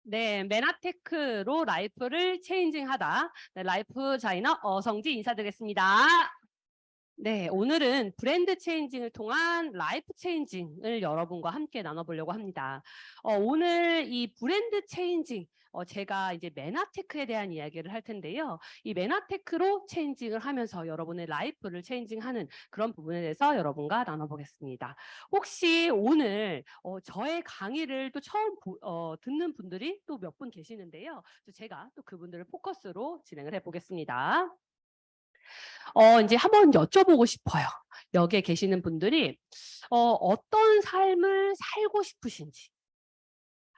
네, 메나테크로 라이프를 체인징하다. 네, 라이프 자이너 어성지 인사드리겠습니다. 네, 오늘은 브랜드 체인징을 통한 라이프 체인징을 여러분과 함께 나눠보려고 합니다. 오늘 이 브랜드 체인징, 제가 이제 메나테크에 대한 이야기를 할 텐데요. 이 메나테크로 체인징을 하면서 여러분의 라이프를 체인징하는 그런 부분에 대해서 여러분과 나눠보겠습니다. 혹시 오늘 저의 강의를 또 처음 듣는 분들이 또 몇 분 계시는데요. 제가 또 그분들을 포커스로 진행을 해보겠습니다. 이제 한번 여쭤보고 싶어요. 여기에 계시는 분들이 어떤 삶을 살고 싶으신지,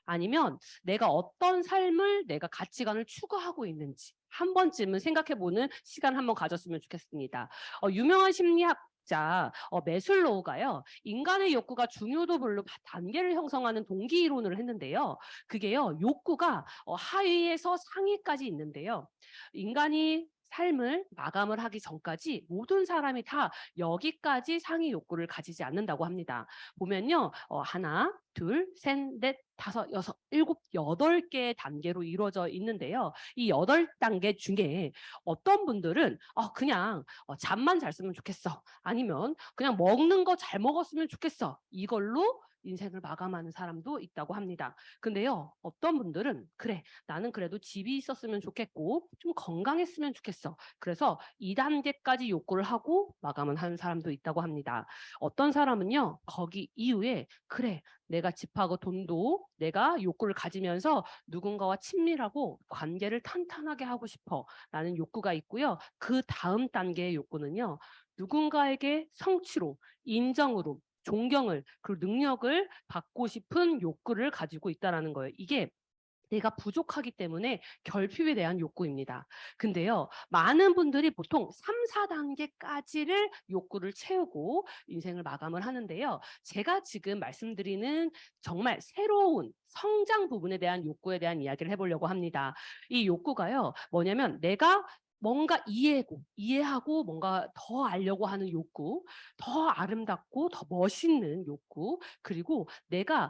아니면 내가 어떤 삶을 내가 가치관을 추구하고 있는지 한 번쯤은 생각해보는 시간 한번 가졌으면 좋겠습니다. 유명한 심리학자 매슬로우가요, 인간의 욕구가 중요도별로 단계를 형성하는 동기 이론을 했는데요. 그게요, 욕구가 하위에서 상위까지 있는데요. 인간이 삶을 마감을 하기 전까지 모든 사람이 다 여기까지 상위 욕구를 가지지 않는다고 합니다. 보면요, 하나, 둘, 셋, 넷, 다섯, 여섯, 일곱, 여덟 개의 단계로 이루어져 있는데요. 이 여덟 단계 중에 어떤 분들은 그냥 잠만 잘 쓰면 좋겠어. 아니면 그냥 먹는 거 잘 먹었으면 좋겠어. 이걸로 인생을 마감하는 사람도 있다고 합니다. 근데요, 어떤 분들은 그래, 나는 그래도 집이 있었으면 좋겠고 좀 건강했으면 좋겠어. 그래서 2단계까지 욕구를 하고 마감을 하는 사람도 있다고 합니다. 어떤 사람은요, 거기 이후에 그래, 내가 집하고 돈도 내가 욕구를 가지면서 누군가와 친밀하고 관계를 탄탄하게 하고 싶어 라는 욕구가 있고요. 그 다음 단계의 욕구는요, 누군가에게 성취로, 인정으로, 존경을, 그리고 능력을 받고 싶은 욕구를 가지고 있다는 거예요. 이게 내가 부족하기 때문에 결핍에 대한 욕구입니다. 근데요, 많은 분들이 보통 3, 4단계까지를 욕구를 채우고 인생을 마감을 하는데요. 제가 지금 말씀드리는 정말 새로운 성장 부분에 대한 욕구에 대한 이야기를 해보려고 합니다. 이 욕구가요, 뭐냐면 내가 뭔가 이해하고 뭔가 더 알려고 하는 욕구, 더 아름답고 더 멋있는 욕구, 그리고 내가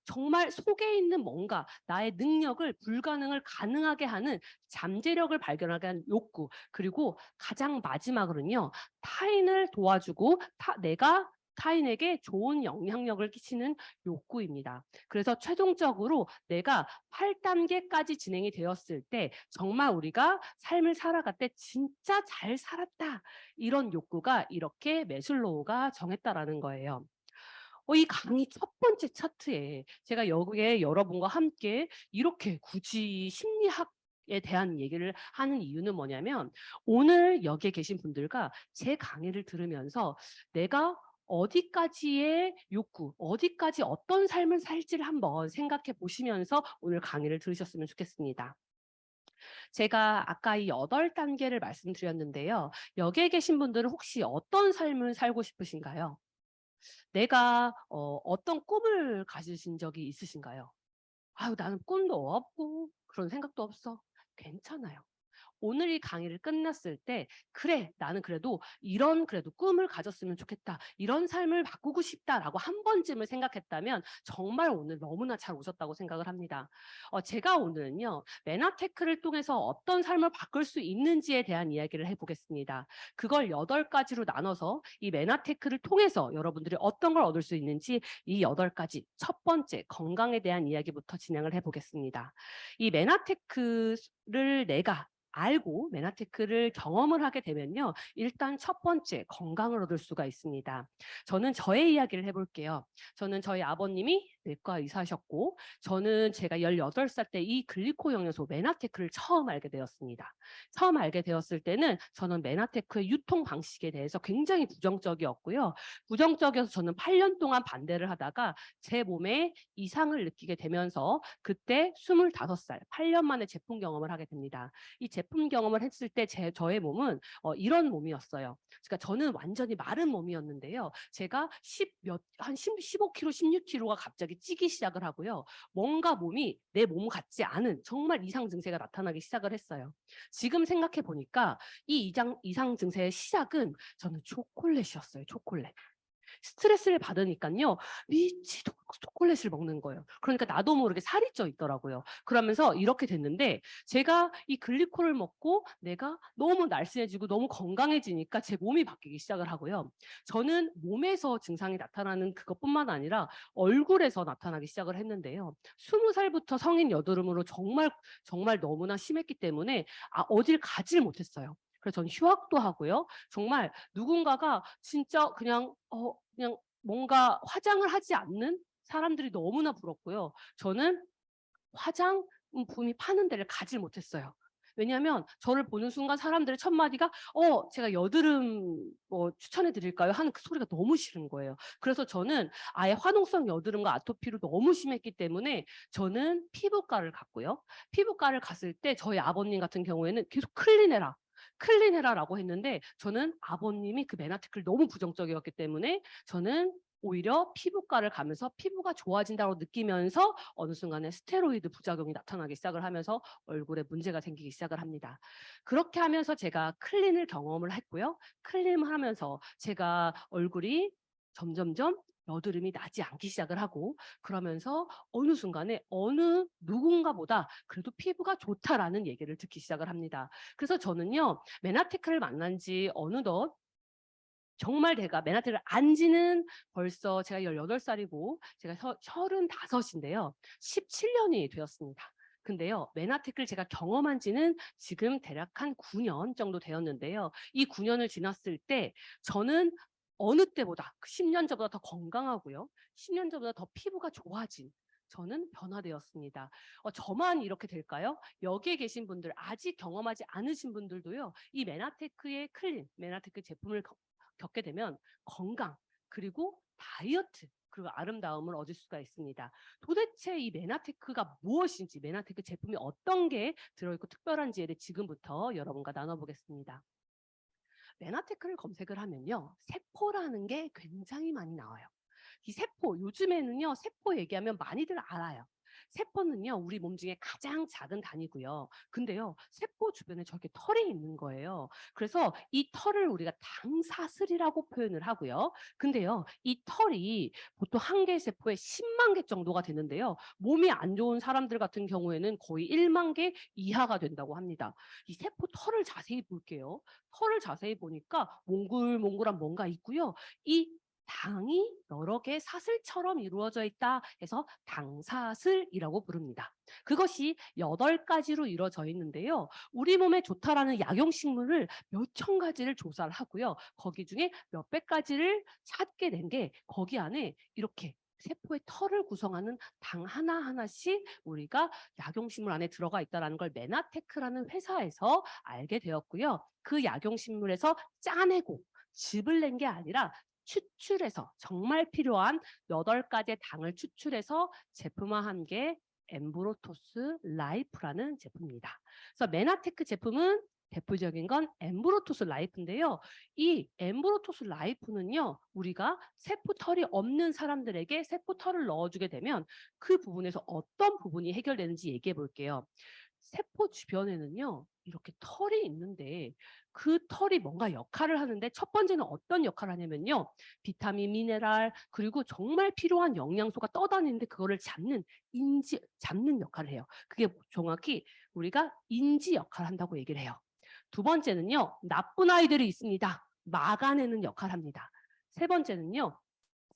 정말 속에 있는 뭔가 나의 능력을 불가능을 가능하게 하는 잠재력을 발견하게 하는 욕구, 그리고 가장 마지막으로는요, 타인을 도와주고 내가 타인에게 좋은 영향력을 끼치는 욕구입니다. 그래서 최종적으로 내가 8단계까지 진행이 되었을 때 정말 우리가 삶을 살아갈 때 진짜 잘 살았다, 이런 욕구가 이렇게 매슬로우가 정했다라는 거예요. 이 강의 첫 번째 차트에 제가 여기에 여러분과 함께 이렇게 굳이 심리학에 대한 얘기를 하는 이유는 뭐냐면, 오늘 여기에 계신 분들과 제 강의를 들으면서 내가 어디까지의 욕구, 어디까지 어떤 삶을 살지를 한번 생각해 보시면서 오늘 강의를 들으셨으면 좋겠습니다. 제가 아까 이 8단계를 말씀드렸는데요. 여기에 계신 분들은 혹시 어떤 삶을 살고 싶으신가요? 내가 어떤 꿈을 가지신 적이 있으신가요? 아유, 나는 꿈도 없고 그런 생각도 없어. 괜찮아요. 오늘 이 강의를 끝났을 때 그래, 나는 그래도 이런 그래도 꿈을 가졌으면 좋겠다, 이런 삶을 바꾸고 싶다라고 한 번쯤을 생각했다면 정말 오늘 너무나 잘 오셨다고 생각을 합니다. 제가 오늘은요, 메나테크를 통해서 어떤 삶을 바꿀 수 있는지에 대한 이야기를 해보겠습니다. 그걸 8가지로 나눠서 이 메나테크를 통해서 여러분들이 어떤 걸 얻을 수 있는지 이 8가지, 첫 번째 건강에 대한 이야기부터 진행을 해보겠습니다. 이 메나테크를 내가 알고 메나테크를 경험을 하게 되면요, 일단 첫 번째 건강을 얻을 수가 있습니다. 저는 저의 이야기를 해볼게요. 저는 저희 아버님이 내과 의사셨고, 저는 제가 18살 때 이 글리코 영양소 메나테크를 처음 알게 되었습니다. 처음 알게 되었을 때는 저는 메나테크의 유통 방식에 대해서 굉장히 부정적이었고요. 부정적이어서 저는 8년 동안 반대를 하다가 제 몸에 이상을 느끼게 되면서 그때 25살, 8년 만에 제품 경험을 하게 됩니다. 이 제품 경험을 했을 때 저의 몸은 이런 몸이었어요. 그러니까 저는 완전히 마른 몸이었는데요. 제가 한 15kg, 16kg가 갑자기 찌기 시작을 하고요. 뭔가 몸이 내 몸 같지 않은 정말 이상 증세가 나타나기 시작을 했어요. 지금 생각해 보니까 이 이상 증세의 시작은 저는 초콜릿이었어요. 초콜릿. 스트레스를 받으니깐요. 미치도록 초콜릿을 먹는 거예요. 그러니까 나도 모르게 살이 쪄 있더라고요. 그러면서 이렇게 됐는데 제가 이 글리코를 먹고 내가 너무 날씬해지고 너무 건강해지니까 제 몸이 바뀌기 시작을 하고요. 저는 몸에서 증상이 나타나는 그것뿐만 아니라 얼굴에서 나타나기 시작을 했는데요. 20살부터 성인 여드름으로 정말 너무나 심했기 때문에 어딜 가질 못했어요. 그래서 저는 휴학도 하고요. 정말 누군가가 진짜 그냥 뭔가 화장을 하지 않는 사람들이 너무나 부럽고요. 저는 화장품이 파는 데를 가질 못했어요. 왜냐하면 저를 보는 순간 사람들의 첫 마디가 제가 여드름 추천해 드릴까요? 하는 그 소리가 너무 싫은 거예요. 그래서 저는 아예 화농성 여드름과 아토피로 너무 심했기 때문에 저는 피부과를 갔고요. 피부과를 갔을 때 저희 아버님 같은 경우에는 계속 클린해라. 클린해라라고 했는데 저는 아버님이 그 맨아티클 너무 부정적이었기 때문에 저는 오히려 피부과를 가면서 피부가 좋아진다고 느끼면서 어느 순간에 스테로이드 부작용이 나타나기 시작을 하면서 얼굴에 문제가 생기기 시작을 합니다. 그렇게 하면서 제가 클린을 경험을 했고요. 클린을 하면서 제가 얼굴이 점점점 여드름이 나지 않기 시작을 하고 그러면서 어느 순간에 어느 누군가보다 그래도 피부가 좋다라는 얘기를 듣기 시작을 합니다. 그래서 저는요. 맨아티클을 만난 지 어느덧 정말 제가 맨하튼을 안 지는 벌써 제가 18살이고 제가 35인데요. 17년이 되었습니다. 근데요. 맨하튼을 제가 경험한 지는 지금 대략 한 9년 정도 되었는데요. 이 9년을 지났을 때 저는 어느 때보다 10년 전보다 더 건강하고요. 10년 전보다 더 피부가 좋아진 저는 변화되었습니다. 저만 이렇게 될까요? 여기에 계신 분들 아직 경험하지 않으신 분들도요. 이 맨아테크의 클린, 맨아테크 제품을 겪게 되면 건강 그리고 다이어트 그리고 아름다움을 얻을 수가 있습니다. 도대체 이 메나테크가 무엇인지 메나테크 제품이 어떤 게 들어있고 특별한지에 대해 지금부터 여러분과 나눠보겠습니다. 메나테크를 검색을 하면요. 세포라는 게 굉장히 많이 나와요. 이 세포, 요즘에는요, 세포 얘기하면 많이들 알아요. 세포는요, 우리 몸 중에 가장 작은 단위고요. 근데요, 세포 주변에 저렇게 털이 있는 거예요. 그래서 이 털을 우리가 당사슬이라고 표현을 하고요. 근데요, 이 털이 보통 한 개 세포에 10만 개 정도가 되는데요. 몸이 안 좋은 사람들 같은 경우에는 거의 1만 개 이하가 된다고 합니다. 이 세포 털을 자세히 볼게요. 털을 자세히 보니까 몽글몽글한 뭔가 있고요. 이 당이 여러 개 사슬처럼 이루어져 있다 해서 당사슬이라고 부릅니다. 그것이 8가지로 이루어져 있는데요. 우리 몸에 좋다라는 약용식물을 몇천 가지를 조사를 하고요. 거기 중에 몇백 가지를 찾게 된 게 거기 안에 이렇게 세포의 털을 구성하는 당 하나하나씩 우리가 약용식물 안에 들어가 있다는 걸 메나테크라는 회사에서 알게 되었고요. 그 약용식물에서 짜내고 즙을 낸 게 아니라 추출해서 정말 필요한 8가지의 당을 추출해서 제품화한 게 엠브로토스 라이프라는 제품입니다. 그래서 메나테크 제품은 대표적인 건 엠브로토스 라이프인데요. 이 엠브로토스 라이프는요. 우리가 세포털이 없는 사람들에게 세포털을 넣어주게 되면 그 부분에서 어떤 부분이 해결되는지 얘기해 볼게요. 세포 주변에는요. 이렇게 털이 있는데 그 털이 뭔가 역할을 하는데 첫 번째는 어떤 역할을 하냐면요. 비타민, 미네랄 그리고 정말 필요한 영양소가 떠다니는데 그거를 잡는 역할을 해요. 그게 정확히 우리가 인지 역할을 한다고 얘기를 해요. 두 번째는요. 나쁜 아이들이 있습니다. 막아내는 역할을 합니다. 세 번째는요.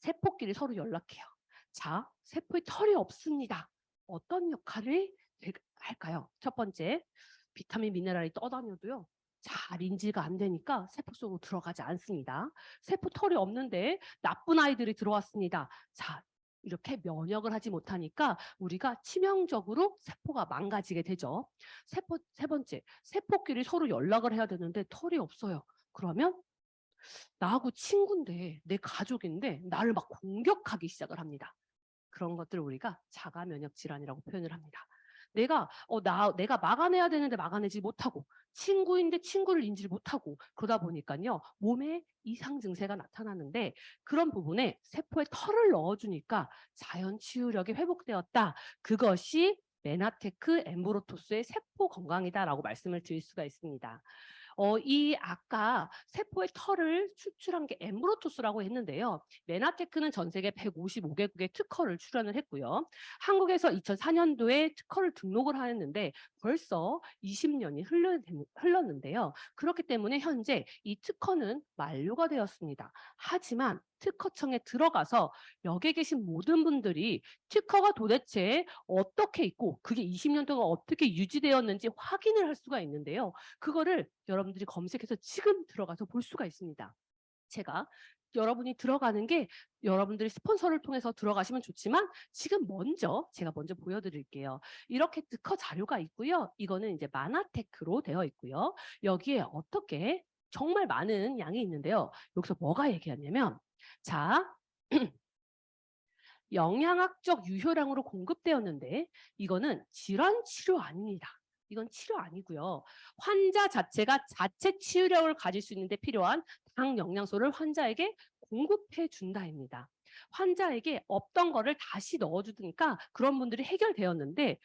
세포끼리 서로 연락해요. 자, 세포에 털이 없습니다. 어떤 역할을 할까요? 첫 번째, 비타민, 미네랄이 떠다녀도요. 잘 인지가 안 되니까 세포 속으로 들어가지 않습니다. 세포 털이 없는데 나쁜 아이들이 들어왔습니다. 자, 이렇게 면역을 하지 못하니까 우리가 치명적으로 세포가 망가지게 되죠. 세 번째, 세포끼리 서로 연락을 해야 되는데 털이 없어요. 그러면 나하고 친구인데 내 가족인데 나를 막 공격하기 시작을 합니다. 그런 것들을 우리가 자가 면역 질환이라고 표현을 합니다. 내가 막아내야 되는데 막아내지 못하고 친구인데 친구를 인지를 못하고 그러다 보니까요. 몸에 이상 증세가 나타나는데 그런 부분에 세포에 털을 넣어주니까 자연 치유력이 회복되었다. 그것이 메나테크 엠브로토스의 세포 건강이다라고 말씀을 드릴 수가 있습니다. 이 아까 세포의 털을 추출한 게 엠브로토스라고 했는데요. 메나테크는 전 세계 155개국의 특허를 출원을 했고요. 한국에서 2004년도에 특허를 등록을 하였는데 벌써 20년이 흘렀는데요. 그렇기 때문에 현재 이 특허는 만료가 되었습니다. 하지만 특허청에 들어가서 여기 계신 모든 분들이 특허가 도대체 어떻게 있고 그게 20년 동안 어떻게 유지되었는지 확인을 할 수가 있는데요. 그거를 여러분들이 검색해서 지금 들어가서 볼 수가 있습니다. 제가 여러분이 들어가는 게 여러분들이 스폰서를 통해서 들어가시면 좋지만 지금 제가 먼저 보여드릴게요. 이렇게 특허 자료가 있고요. 이거는 이제 마나테크로 되어 있고요. 여기에 어떻게 정말 많은 양이 있는데요. 여기서 뭐가 얘기하냐면 자 영양학적 유효량으로 공급되었는데 이거는 질환 치료 아닙니다. 이건 치료 아니고요. 환자 자체가 자체 치유력을 가질 수 있는데 필요한 당 영양소를 환자에게 공급해 준다입니다. 환자에게 없던 거를 다시 넣어주니까 그런 분들이 해결되었는데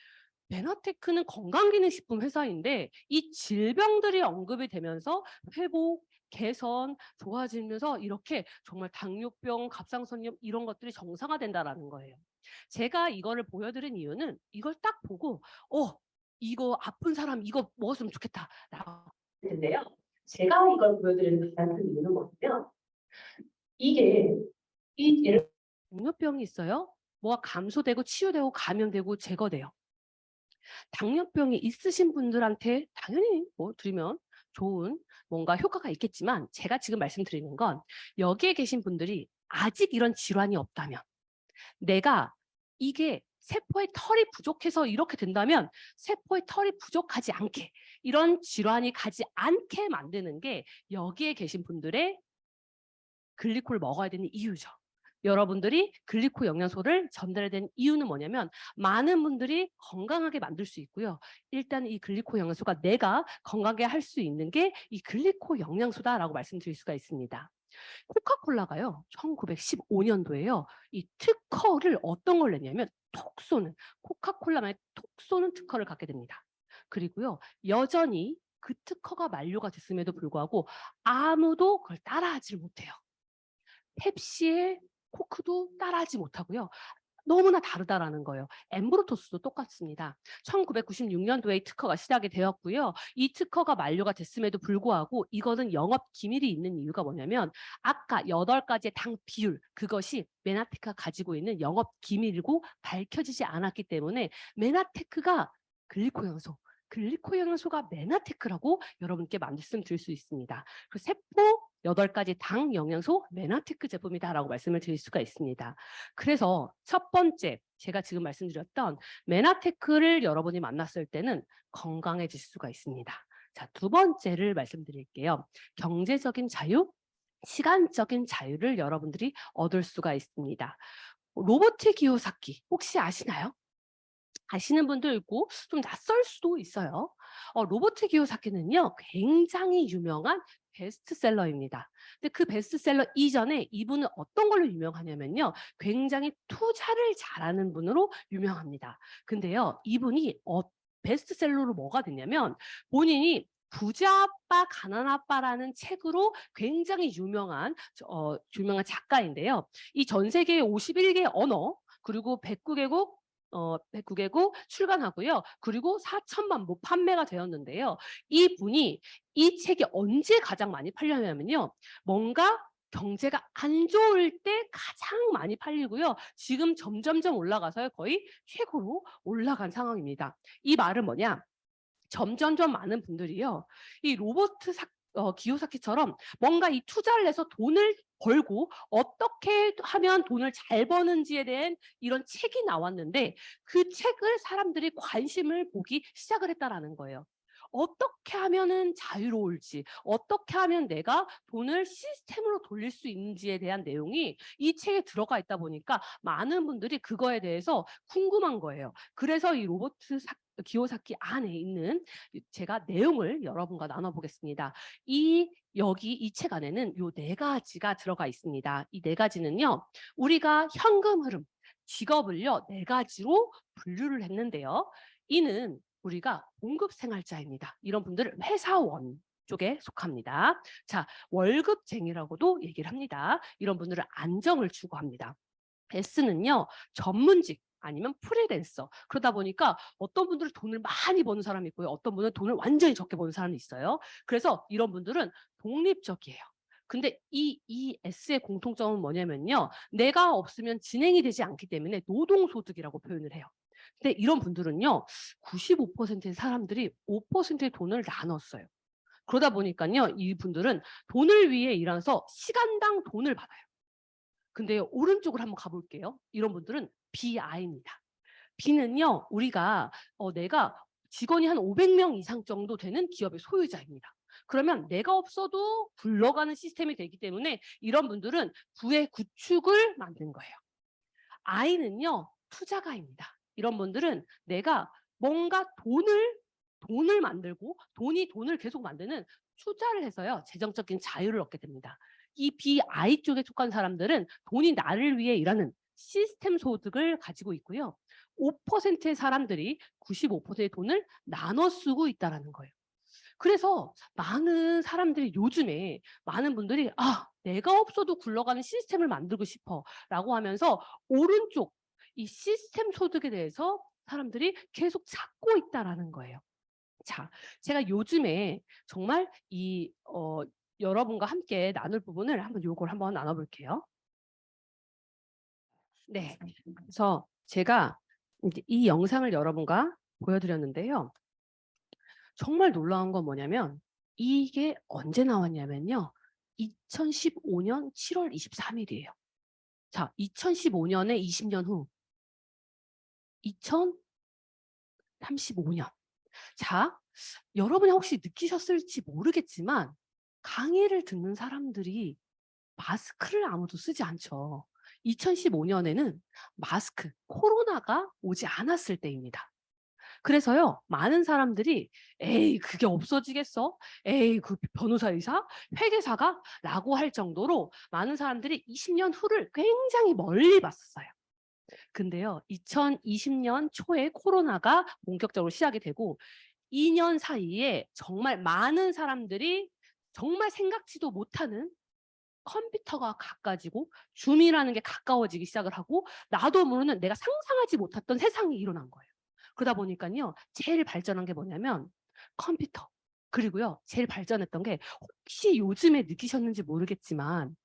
메나테크는 건강기능식품 회사인데 이 질병들이 언급이 되면서 회복, 개선, 좋아지면서 이렇게 정말 당뇨병, 갑상선염 이런 것들이 정상화된다라는 거예요. 제가 이거를 보여드린 이유는 이걸 딱 보고 이거 아픈 사람 이거 먹었으면 좋겠다라고 했는데요. 제가 이걸 보여드리는 가장 큰 이유는 뭐냐면 이게 예를 당뇨병이 있어요. 뭐가 감소되고 치유되고 감염되고 제거돼요. 당뇨병이 있으신 분들한테 당연히 뭐 드리면 좋은 뭔가 효과가 있겠지만 제가 지금 말씀드리는 건 여기에 계신 분들이 아직 이런 질환이 없다면 내가 이게 세포의 털이 부족해서 이렇게 된다면 세포의 털이 부족하지 않게 이런 질환이 가지 않게 만드는 게 여기에 계신 분들의 글리코를 먹어야 되는 이유죠. 여러분들이 글리코 영양소를 전달해야 되는 이유는 뭐냐면 많은 분들이 건강하게 만들 수 있고요. 일단 이 글리코 영양소가 내가 건강하게 할 수 있는 게 이 글리코 영양소다라고 말씀드릴 수가 있습니다. 코카콜라가요. 1915년도에요. 이 특허를 어떤 걸 냈냐면 톡 쏘는 코카콜라만의 톡 쏘는 특허를 갖게 됩니다. 그리고요. 여전히 그 특허가 만료가 됐음에도 불구하고 아무도 그걸 따라하지 못해요. 펩시에 코크도 따라하지 못하고요. 너무나 다르다라는 거예요. 엠브로토스도 똑같습니다. 1996년도에 특허가 시작이 되었고요. 이 특허가 만료가 됐음에도 불구하고 이거는 영업 기밀이 있는 이유가 뭐냐면 아까 8가지의 당 비율 그것이 메나테크가 가지고 있는 영업 기밀이고 밝혀지지 않았기 때문에 메나테크가 글리코 영양소가 메나테크라고 여러분께 말씀드릴 수 있습니다. 그 세포 8가지 당 영양소 메나테크 제품이다라고 말씀을 드릴 수가 있습니다. 그래서 첫 번째 제가 지금 말씀드렸던 메나테크를 여러분이 만났을 때는 건강해질 수가 있습니다. 자, 두 번째를 말씀드릴게요. 경제적인 자유, 시간적인 자유를 여러분들이 얻을 수가 있습니다. 로버트 기요사키 혹시 아시나요? 아시는 분도 있고 좀 낯설 수도 있어요. 로버트 기요사키는요. 굉장히 유명한 베스트셀러입니다. 근데 그 베스트셀러 이전에 이분은 어떤 걸로 유명하냐면요. 굉장히 투자를 잘하는 분으로 유명합니다. 근데요. 이분이 베스트셀러로 뭐가 됐냐면 본인이 부자 아빠, 가난 아빠라는 책으로 굉장히 유명한 작가인데요. 이 전 세계 51개 언어 그리고 109개국 출간하고요. 그리고 4천만 부 판매가 되었는데요. 이분이 이 책이 언제 가장 많이 팔렸냐면요. 뭔가 경제가 안 좋을 때 가장 많이 팔리고요. 지금 점점점 올라가서 거의 최고로 올라간 상황입니다. 이 말은 뭐냐? 점점점 많은 분들이요. 이 로버트 기요사키처럼 뭔가 이 투자를 해서 돈을 벌고 어떻게 하면 돈을 잘 버는지에 대한 이런 책이 나왔는데 그 책을 사람들이 관심을 보기 시작을 했다라는 거예요. 어떻게 하면은 자유로울지, 어떻게 하면 내가 돈을 시스템으로 돌릴 수 있는지에 대한 내용이 이 책에 들어가 있다 보니까 많은 분들이 그거에 대해서 궁금한 거예요. 그래서 이 로버트 기요사키 안에 있는 제가 내용을 여러분과 나눠보겠습니다. 여기 이 책 안에는 요 4가지가 들어가 있습니다. 이 4가지는요. 우리가 현금 흐름, 직업을요 4가지로 분류를 했는데요. 이는 우리가 공급생활자입니다. 이런 분들을 회사원, 쪽에 속합니다. 자, 월급쟁이라고도 얘기를 합니다. 이런 분들은 안정을 추구합니다. S는요, 전문직 아니면 프리랜서. 그러다 보니까 어떤 분들은 돈을 많이 버는 사람이 있고요. 어떤 분은 돈을 완전히 적게 버는 사람이 있어요. 그래서 이런 분들은 독립적이에요. 근데 이 S의 공통점은 뭐냐면요. 내가 없으면 진행이 되지 않기 때문에 노동소득이라고 표현을 해요. 근데 이런 분들은요. 95%의 사람들이 5%의 돈을 나눴어요. 그러다 보니까요. 이분들은 돈을 위해 일해서 시간당 돈을 받아요. 근데 오른쪽으로 한번 가볼게요. 이런 분들은 BI입니다. B는요, 우리가 내가 직원이 한 500명 이상 정도 되는 기업의 소유자입니다. 그러면 내가 없어도 굴러가는 시스템이 되기 때문에 이런 분들은 부의 구축을 만든 거예요. I는요, 투자가입니다. 이런 분들은 내가 뭔가 돈을 만들고 돈이 돈을 계속 만드는 투자를 해서요, 재정적인 자유를 얻게 됩니다. 이 BI 쪽에 속한 사람들은 돈이 나를 위해 일하는 시스템 소득을 가지고 있고요. 5%의 사람들이 95%의 돈을 나눠 쓰고 있다는 거예요. 그래서 많은 사람들이 요즘에 많은 분들이 내가 없어도 굴러가는 시스템을 만들고 싶어 라고 하면서 오른쪽 이 시스템 소득에 대해서 사람들이 계속 찾고 있다라는 거예요. 자, 제가 요즘에 정말 여러분과 함께 나눌 부분을 요걸 한번 나눠볼게요. 네. 그래서 제가 이제 이 영상을 여러분과 보여드렸는데요. 정말 놀라운 건 뭐냐면 이게 언제 나왔냐면요. 2015년 7월 23일이에요. 자, 2015년에 20년 후 2035년. 자, 여러분이 혹시 느끼셨을지 모르겠지만 강의를 듣는 사람들이 마스크를 아무도 쓰지 않죠. 2015년에는 마스크, 코로나가 오지 않았을 때입니다. 그래서요, 많은 사람들이 에이, 그게 없어지겠어? 에이, 그 변호사 의사? 회계사가? 라고 할 정도로 많은 사람들이 20년 후를 굉장히 멀리 봤어요. 근데요, 2020년 초에 코로나가 본격적으로 시작이 되고 2년 사이에 정말 많은 사람들이 정말 생각지도 못하는 컴퓨터가 가까워지고 줌이라는 게 가까워지기 시작을 하고 나도 모르는 내가 상상하지 못했던 세상이 일어난 거예요. 그러다 보니까요. 제일 발전한 게 뭐냐면 컴퓨터. 그리고요. 제일 발전했던 게 혹시 요즘에 느끼셨는지 모르겠지만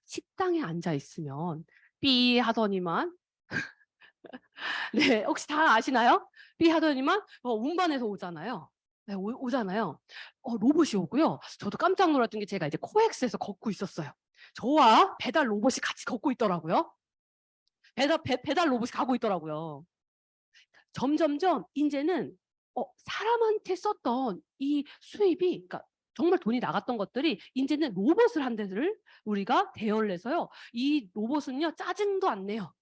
식당에 앉아 있으면 삐 하더니만 네, 혹시 다 아시나요? 삐 하더니만 운반해서 오잖아요. 네, 오잖아요. 로봇이 오고요. 저도 깜짝 놀랐던 게 제가 이제 코엑스에서 걷고 있었어요. 저와 배달 로봇이 같이 걷고 있더라고요. 배달 로봇이 가고 있더라고요. 점점점 이제는 사람한테 썼던 이 수입이, 그러니까 정말 돈이 나갔던 것들이 이제는 로봇을 한 대를 우리가 대여를 해서요. 이 로봇은요 짜증도 안 내요.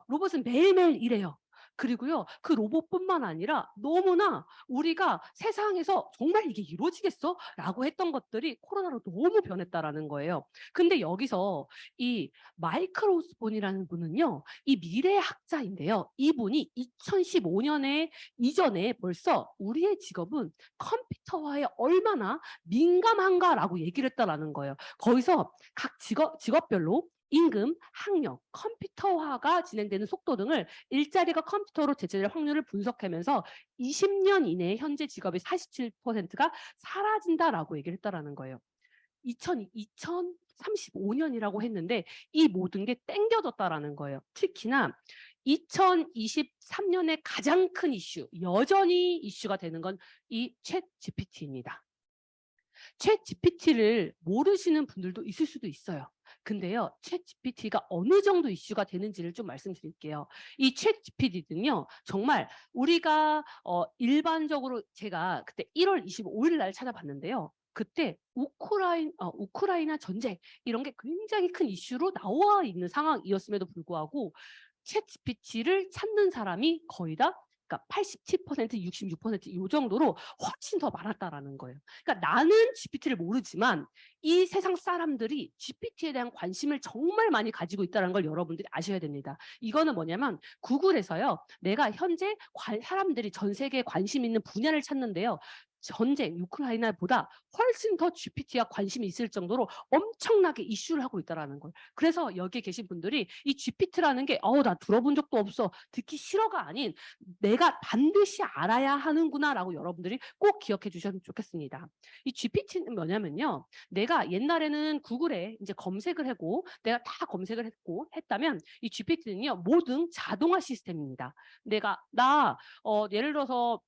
로봇은 매일매일 일해요. 그리고요, 그 로봇뿐만 아니라 너무나 우리가 세상에서 정말 이게 이루어지겠어? 라고 했던 것들이 코로나로 너무 변했다라는 거예요. 근데 여기서 이 마이클 오스본이라는 분은요, 이 미래 학자인데요. 이분이 2015년에 이전에 벌써 우리의 직업은 컴퓨터화에 얼마나 민감한가라고 얘기를 했다라는 거예요. 거기서 각 직업별로 임금, 학력, 컴퓨터화가 진행되는 속도 등을 일자리가 컴퓨터로 대체될 확률을 분석하면서 20년 이내에 현재 직업의 47%가 사라진다라고 얘기를 했다라는 거예요. 2035년이라고 했는데 이 모든 게 땡겨졌다라는 거예요. 특히나 2023년에 가장 큰 이슈, 여전히 이슈가 되는 건 이 챗 GPT입니다. 챗 GPT를 모르시는 분들도 있을 수도 있어요. 근데요, 챗 GPT가 어느 정도 이슈가 되는지를 좀 말씀드릴게요. 이 챗 GPT는요, 정말 우리가 일반적으로 제가 그때 1월 25일 날 찾아봤는데요. 그때 우크라이나 전쟁 이런 게 굉장히 큰 이슈로 나와 있는 상황이었음에도 불구하고 챗 GPT를 찾는 사람이 거의 다 그러니까 87%, 66%이 정도로 훨씬 더 많았다라는 거예요. 그러니까 나는 GPT를 모르지만 이 세상 사람들이 GPT에 대한 관심을 정말 많이 가지고 있다는 걸 여러분들이 아셔야 됩니다. 이거는 뭐냐면 구글에서요. 내가 현재 사람들이 전 세계에 관심 있는 분야를 찾는데요. 전쟁, 우크라이나보다 훨씬 더 GPT와 관심이 있을 정도로 엄청나게 이슈를 하고 있다는 거예요. 그래서 여기에 계신 분들이 이 GPT라는 게 나 들어본 적도 없어, 듣기 싫어가 아닌 내가 반드시 알아야 하는구나라고 여러분들이 꼭 기억해 주셨으면 좋겠습니다. 이 GPT는 뭐냐면요. 내가 옛날에는 구글에 이제 검색을 하고 내가 다 검색을 했다면 이 GPT는요. 모든 자동화 시스템입니다. 예를 들어서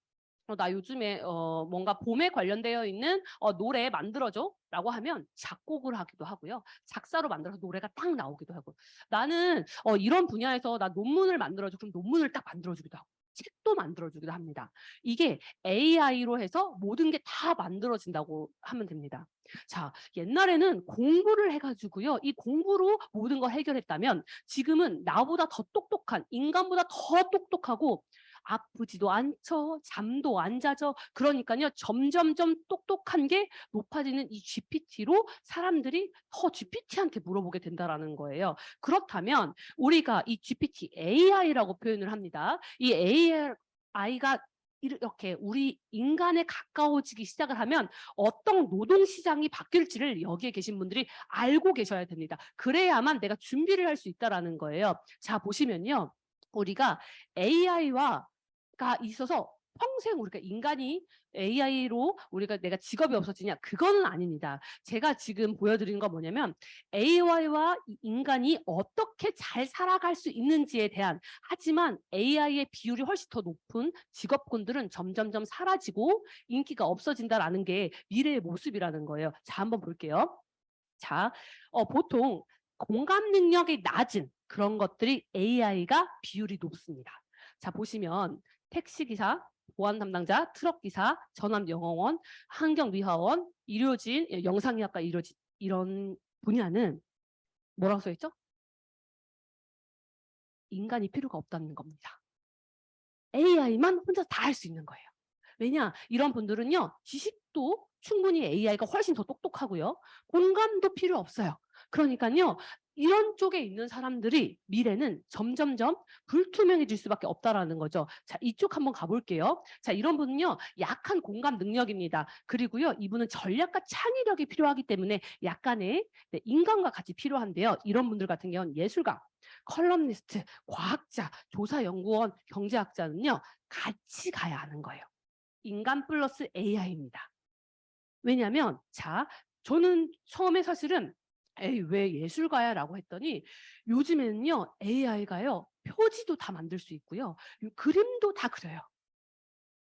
나 요즘에 뭔가 봄에 관련되어 있는 노래 만들어줘 라고 하면 작곡을 하기도 하고요. 작사로 만들어서 노래가 딱 나오기도 하고, 나는 이런 분야에서 나 논문을 만들어줘, 그럼 논문을 딱 만들어주기도 하고, 책도 만들어주기도 합니다. 이게 AI로 해서 모든 게 다 만들어진다고 하면 됩니다. 자, 옛날에는 공부를 해가지고요. 이 공부로 모든 걸 해결했다면 지금은 나보다 더 똑똑한, 인간보다 더 똑똑하고 아프지도 않죠. 잠도 안 자죠. 그러니까요. 점점점 똑똑한 게 높아지는 이 GPT로 사람들이 더 GPT한테 물어보게 된다는 거예요. 그렇다면 우리가 이 GPT AI라고 표현을 합니다. 이 AI가 이렇게 우리 인간에 가까워지기 시작을 하면 어떤 노동시장이 바뀔지를 여기에 계신 분들이 알고 계셔야 됩니다. 그래야만 내가 준비를 할 수 있다는 거예요. 자, 보시면요. 우리가 AI와 가 있어서 평생 우리가 인간이 AI로 우리가 내가 직업이 없어지냐, 그거는 아닙니다. 제가 지금 보여드리는 건 뭐냐면 AI와 인간이 어떻게 잘 살아갈 수 있는지에 대한, 하지만 AI의 비율이 훨씬 더 높은 직업군들은 점점점 사라지고 인기가 없어진다라는 게 미래의 모습이라는 거예요. 자, 한번 볼게요. 자, 보통 공감 능력이 낮은 그런 것들이 AI가 비율이 높습니다. 자, 보시면 택시기사, 보안 담당자, 트럭기사, 전암영어원, 환경미화원, 의료진, 영상의학과 의료진, 이런 분야는 뭐라고 써있죠? 인간이 필요가 없다는 겁니다. AI만 혼자 다 할 수 있는 거예요. 왜냐? 이런 분들은요. 지식도 충분히 AI가 훨씬 더 똑똑하고요. 공감도 필요 없어요. 그러니까요. 이런 쪽에 있는 사람들이 미래는 점점점 불투명해질 수밖에 없다라는 거죠. 자, 이쪽 한번 가볼게요. 자, 이런 분은요. 약한 공감 능력입니다. 그리고요. 이분은 전략과 창의력이 필요하기 때문에 약간의 인간과 같이 필요한데요. 이런 분들 같은 경우는 예술가, 컬럼니스트, 과학자, 조사연구원, 경제학자는요. 같이 가야 하는 거예요. 인간 플러스 AI입니다. 왜냐하면 자, 저는 처음에 사실은 에이, 왜 예술가야? 라고 했더니 요즘에는요. AI가요. 표지도 다 만들 수 있고요. 그림도 다 그려요.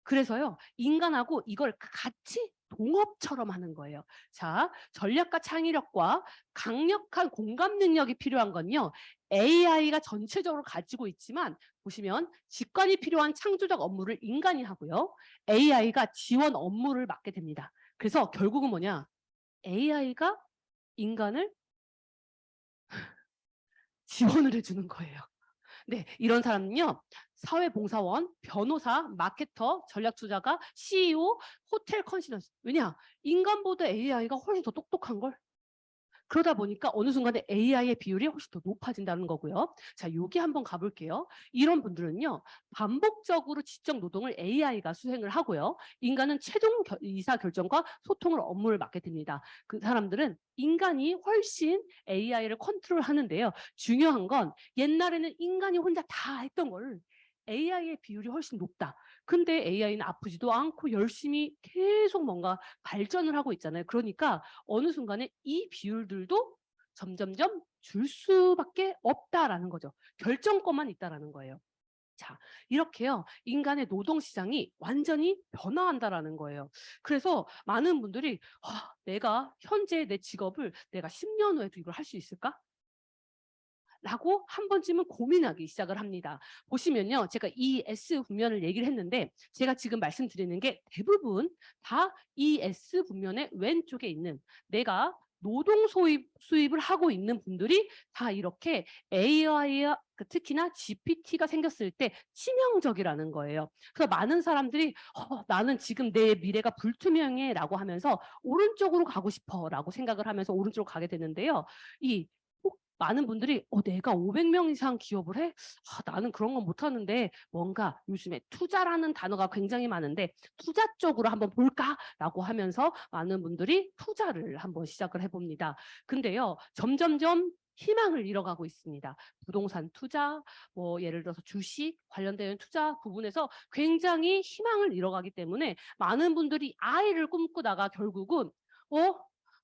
그래서요. 인간하고 이걸 같이 동업처럼 하는 거예요. 자, 전략과 창의력과 강력한 공감 능력이 필요한 건요. AI가 전체적으로 가지고 있지만 보시면 직관이 필요한 창조적 업무를 인간이 하고요. AI가 지원 업무를 맡게 됩니다. 그래서 결국은 뭐냐? AI가 인간을 지원을 해주는 거예요. 네, 이런 사람은요. 사회봉사원, 변호사, 마케터, 전략투자가, CEO, 호텔 컨시던스. 왜냐? 인간보다 AI가 훨씬 더 똑똑한 걸. 그러다 보니까 어느 순간에 AI의 비율이 훨씬 더 높아진다는 거고요. 자, 여기 한번 가볼게요. 이런 분들은요. 반복적으로 지적 노동을 AI가 수행을 하고요. 인간은 최종 의사결정과 소통을 업무를 맡게 됩니다. 그 사람들은 인간이 훨씬 AI를 컨트롤하는데요. 중요한 건 옛날에는 인간이 혼자 다 했던 걸 AI의 비율이 훨씬 높다. 근데 AI는 아프지도 않고 열심히 계속 뭔가 발전을 하고 있잖아요. 그러니까 어느 순간에 이 비율들도 점점점 줄 수밖에 없다라는 거죠. 결정권만 있다라는 거예요. 자, 이렇게요. 인간의 노동시장이 완전히 변화한다라는 거예요. 그래서 많은 분들이 내가 현재 내 직업을 내가 10년 후에도 이걸 할 수 있을까? 라고 한 번쯤은 고민하기 시작을 합니다. 보시면요. 제가 ES 분면을 얘기를 했는데 제가 지금 말씀드리는 게 대부분 다 ES 분면의 왼쪽에 있는 내가 노동 수입을 하고 있는 분들이 다 이렇게 AI와 특히나 GPT가 생겼을 때 치명적이라는 거예요. 그래서 많은 사람들이 나는 지금 내 미래가 불투명해 라고 하면서 오른쪽으로 가고 싶어 라고 생각을 하면서 오른쪽으로 가게 되는데요. 이 많은 분들이 내가 500명 이상 기업을 해? 나는 그런 건 못하는데 뭔가 요즘에 투자라는 단어가 굉장히 많은데 투자 쪽으로 한번 볼까라고 하면서 많은 분들이 투자를 한번 시작을 해봅니다. 근데요, 점점점 희망을 잃어가고 있습니다. 부동산 투자, 뭐 예를 들어서 주식 관련된 투자 부분에서 굉장히 희망을 잃어가기 때문에 많은 분들이 아이를 꿈꾸다가 결국은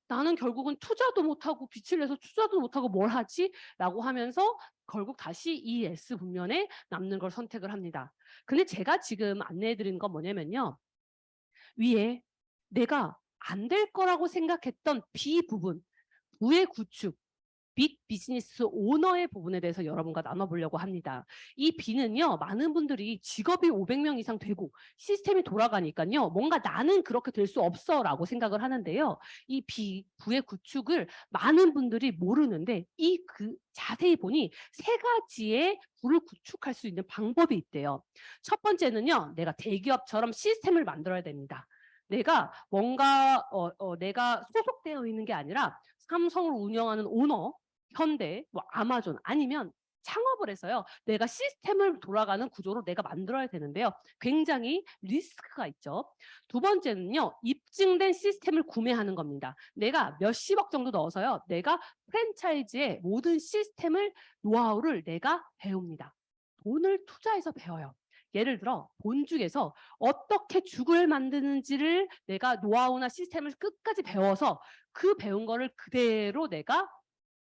나는 결국은 투자도 못하고 빚을 내서 투자도 못하고 뭘 하지? 라고 하면서 결국 다시 이 S 국면에 남는 걸 선택을 합니다. 근데 제가 지금 안내해 드리는 건 뭐냐면요. 위에 내가 안 될 거라고 생각했던 B 부분, 부의 구축, 빅 비즈니스 오너의 부분에 대해서 여러분과 나눠보려고 합니다. 이 B는요, 많은 분들이 직업이 500명 이상 되고 시스템이 돌아가니까요, 뭔가 나는 그렇게 될 수 없어 라고 생각을 하는데요. 이 B, 부의 구축을 많은 분들이 모르는데 자세히 보니 세 가지의 부를 구축할 수 있는 방법이 있대요. 첫 번째는요, 내가 대기업처럼 시스템을 만들어야 됩니다. 내가 뭔가 내가 소속되어 있는 게 아니라 삼성을 운영하는 오너, 현대, 뭐 아마존 아니면 창업을 해서요. 내가 시스템을 돌아가는 구조로 내가 만들어야 되는데요. 굉장히 리스크가 있죠. 두 번째는요. 입증된 시스템을 구매하는 겁니다. 내가 몇십억 정도 넣어서요. 내가 프랜차이즈의 모든 시스템을, 노하우를 내가 배웁니다. 돈을 투자해서 배워요. 예를 들어 본죽에서 어떻게 죽을 만드는지를 내가 노하우나 시스템을 끝까지 배워서 그 배운 거를 그대로 내가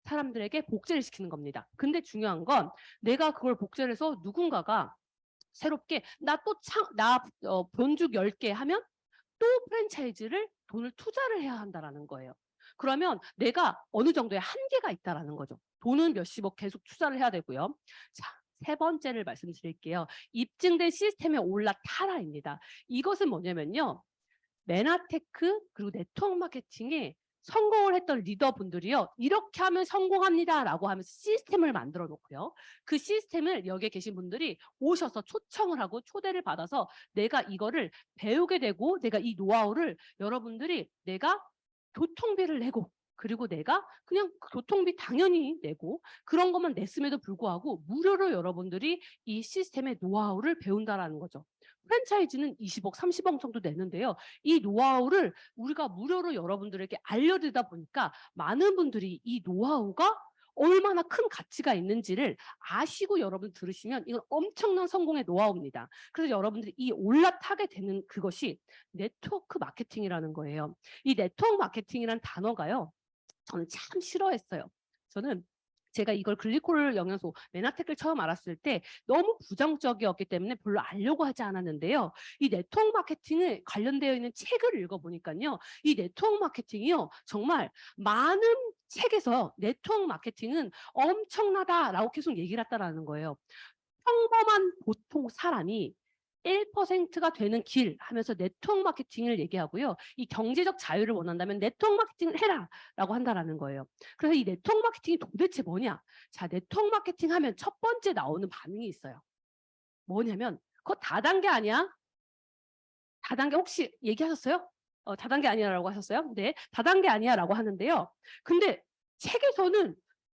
사람들에게 복제를 시키는 겁니다. 근데 중요한 건 내가 그걸 복제를 해서 누군가가 새롭게 본죽 10개 하면 또 프랜차이즈를 돈을 투자를 해야 한다는 거예요. 그러면 내가 어느 정도의 한계가 있다는 거죠. 돈은 몇십억 계속 투자를 해야 되고요. 자, 세 번째를 말씀드릴게요. 입증된 시스템에 올라타라입니다. 이것은 뭐냐면요. 메나테크 그리고 네트워크 마케팅에 성공을 했던 리더분들이요. 이렇게 하면 성공합니다라고 하면서 시스템을 만들어 놓고요. 그 시스템을 여기에 계신 분들이 오셔서 초청을 하고 초대를 받아서 내가 이거를 배우게 되고 내가 이 노하우를 여러분들이 내가 교통비를 내고 그리고 내가 그냥 교통비 당연히 내고 그런 것만 냈음에도 불구하고 무료로 여러분들이 이 시스템의 노하우를 배운다라는 거죠. 프랜차이즈는 20억, 30억 정도 내는데요. 이 노하우를 우리가 무료로 여러분들에게 알려드리다 보니까 많은 분들이 이 노하우가 얼마나 큰 가치가 있는지를 아시고 여러분 들으시면 이건 엄청난 성공의 노하우입니다. 그래서 여러분들이 이 올라타게 되는 그것이 네트워크 마케팅이라는 거예요. 이 네트워크 마케팅이라는 단어가요. 저는 참 싫어했어요. 저는 제가 이걸 글리코르 영양소 메나텍을 처음 알았을 때 너무 부정적이었기 때문에 별로 알려고 하지 않았는데요. 이 네트워크 마케팅에 관련되어 있는 책을 읽어보니까요. 이 네트워크 마케팅이요. 정말 많은 책에서 네트워크 마케팅은 엄청나다라고 계속 얘기를 했다라는 거예요. 평범한 보통 사람이 1%가 되는 길 하면서 네트워크 마케팅을 얘기하고요. 이 경제적 자유를 원한다면 네트워크 마케팅을 해라 라고 한다라는 거예요. 그래서 이 네트워크 마케팅이 도대체 뭐냐? 자, 네트워크 마케팅 하면 첫 번째 나오는 반응이 있어요. 뭐냐면 그거 다단계 아니야? 다단계 혹시 얘기하셨어요? 다단계 아니야라고 하셨어요? 네, 다단계 아니야라고 하는데요. 근데 책에서는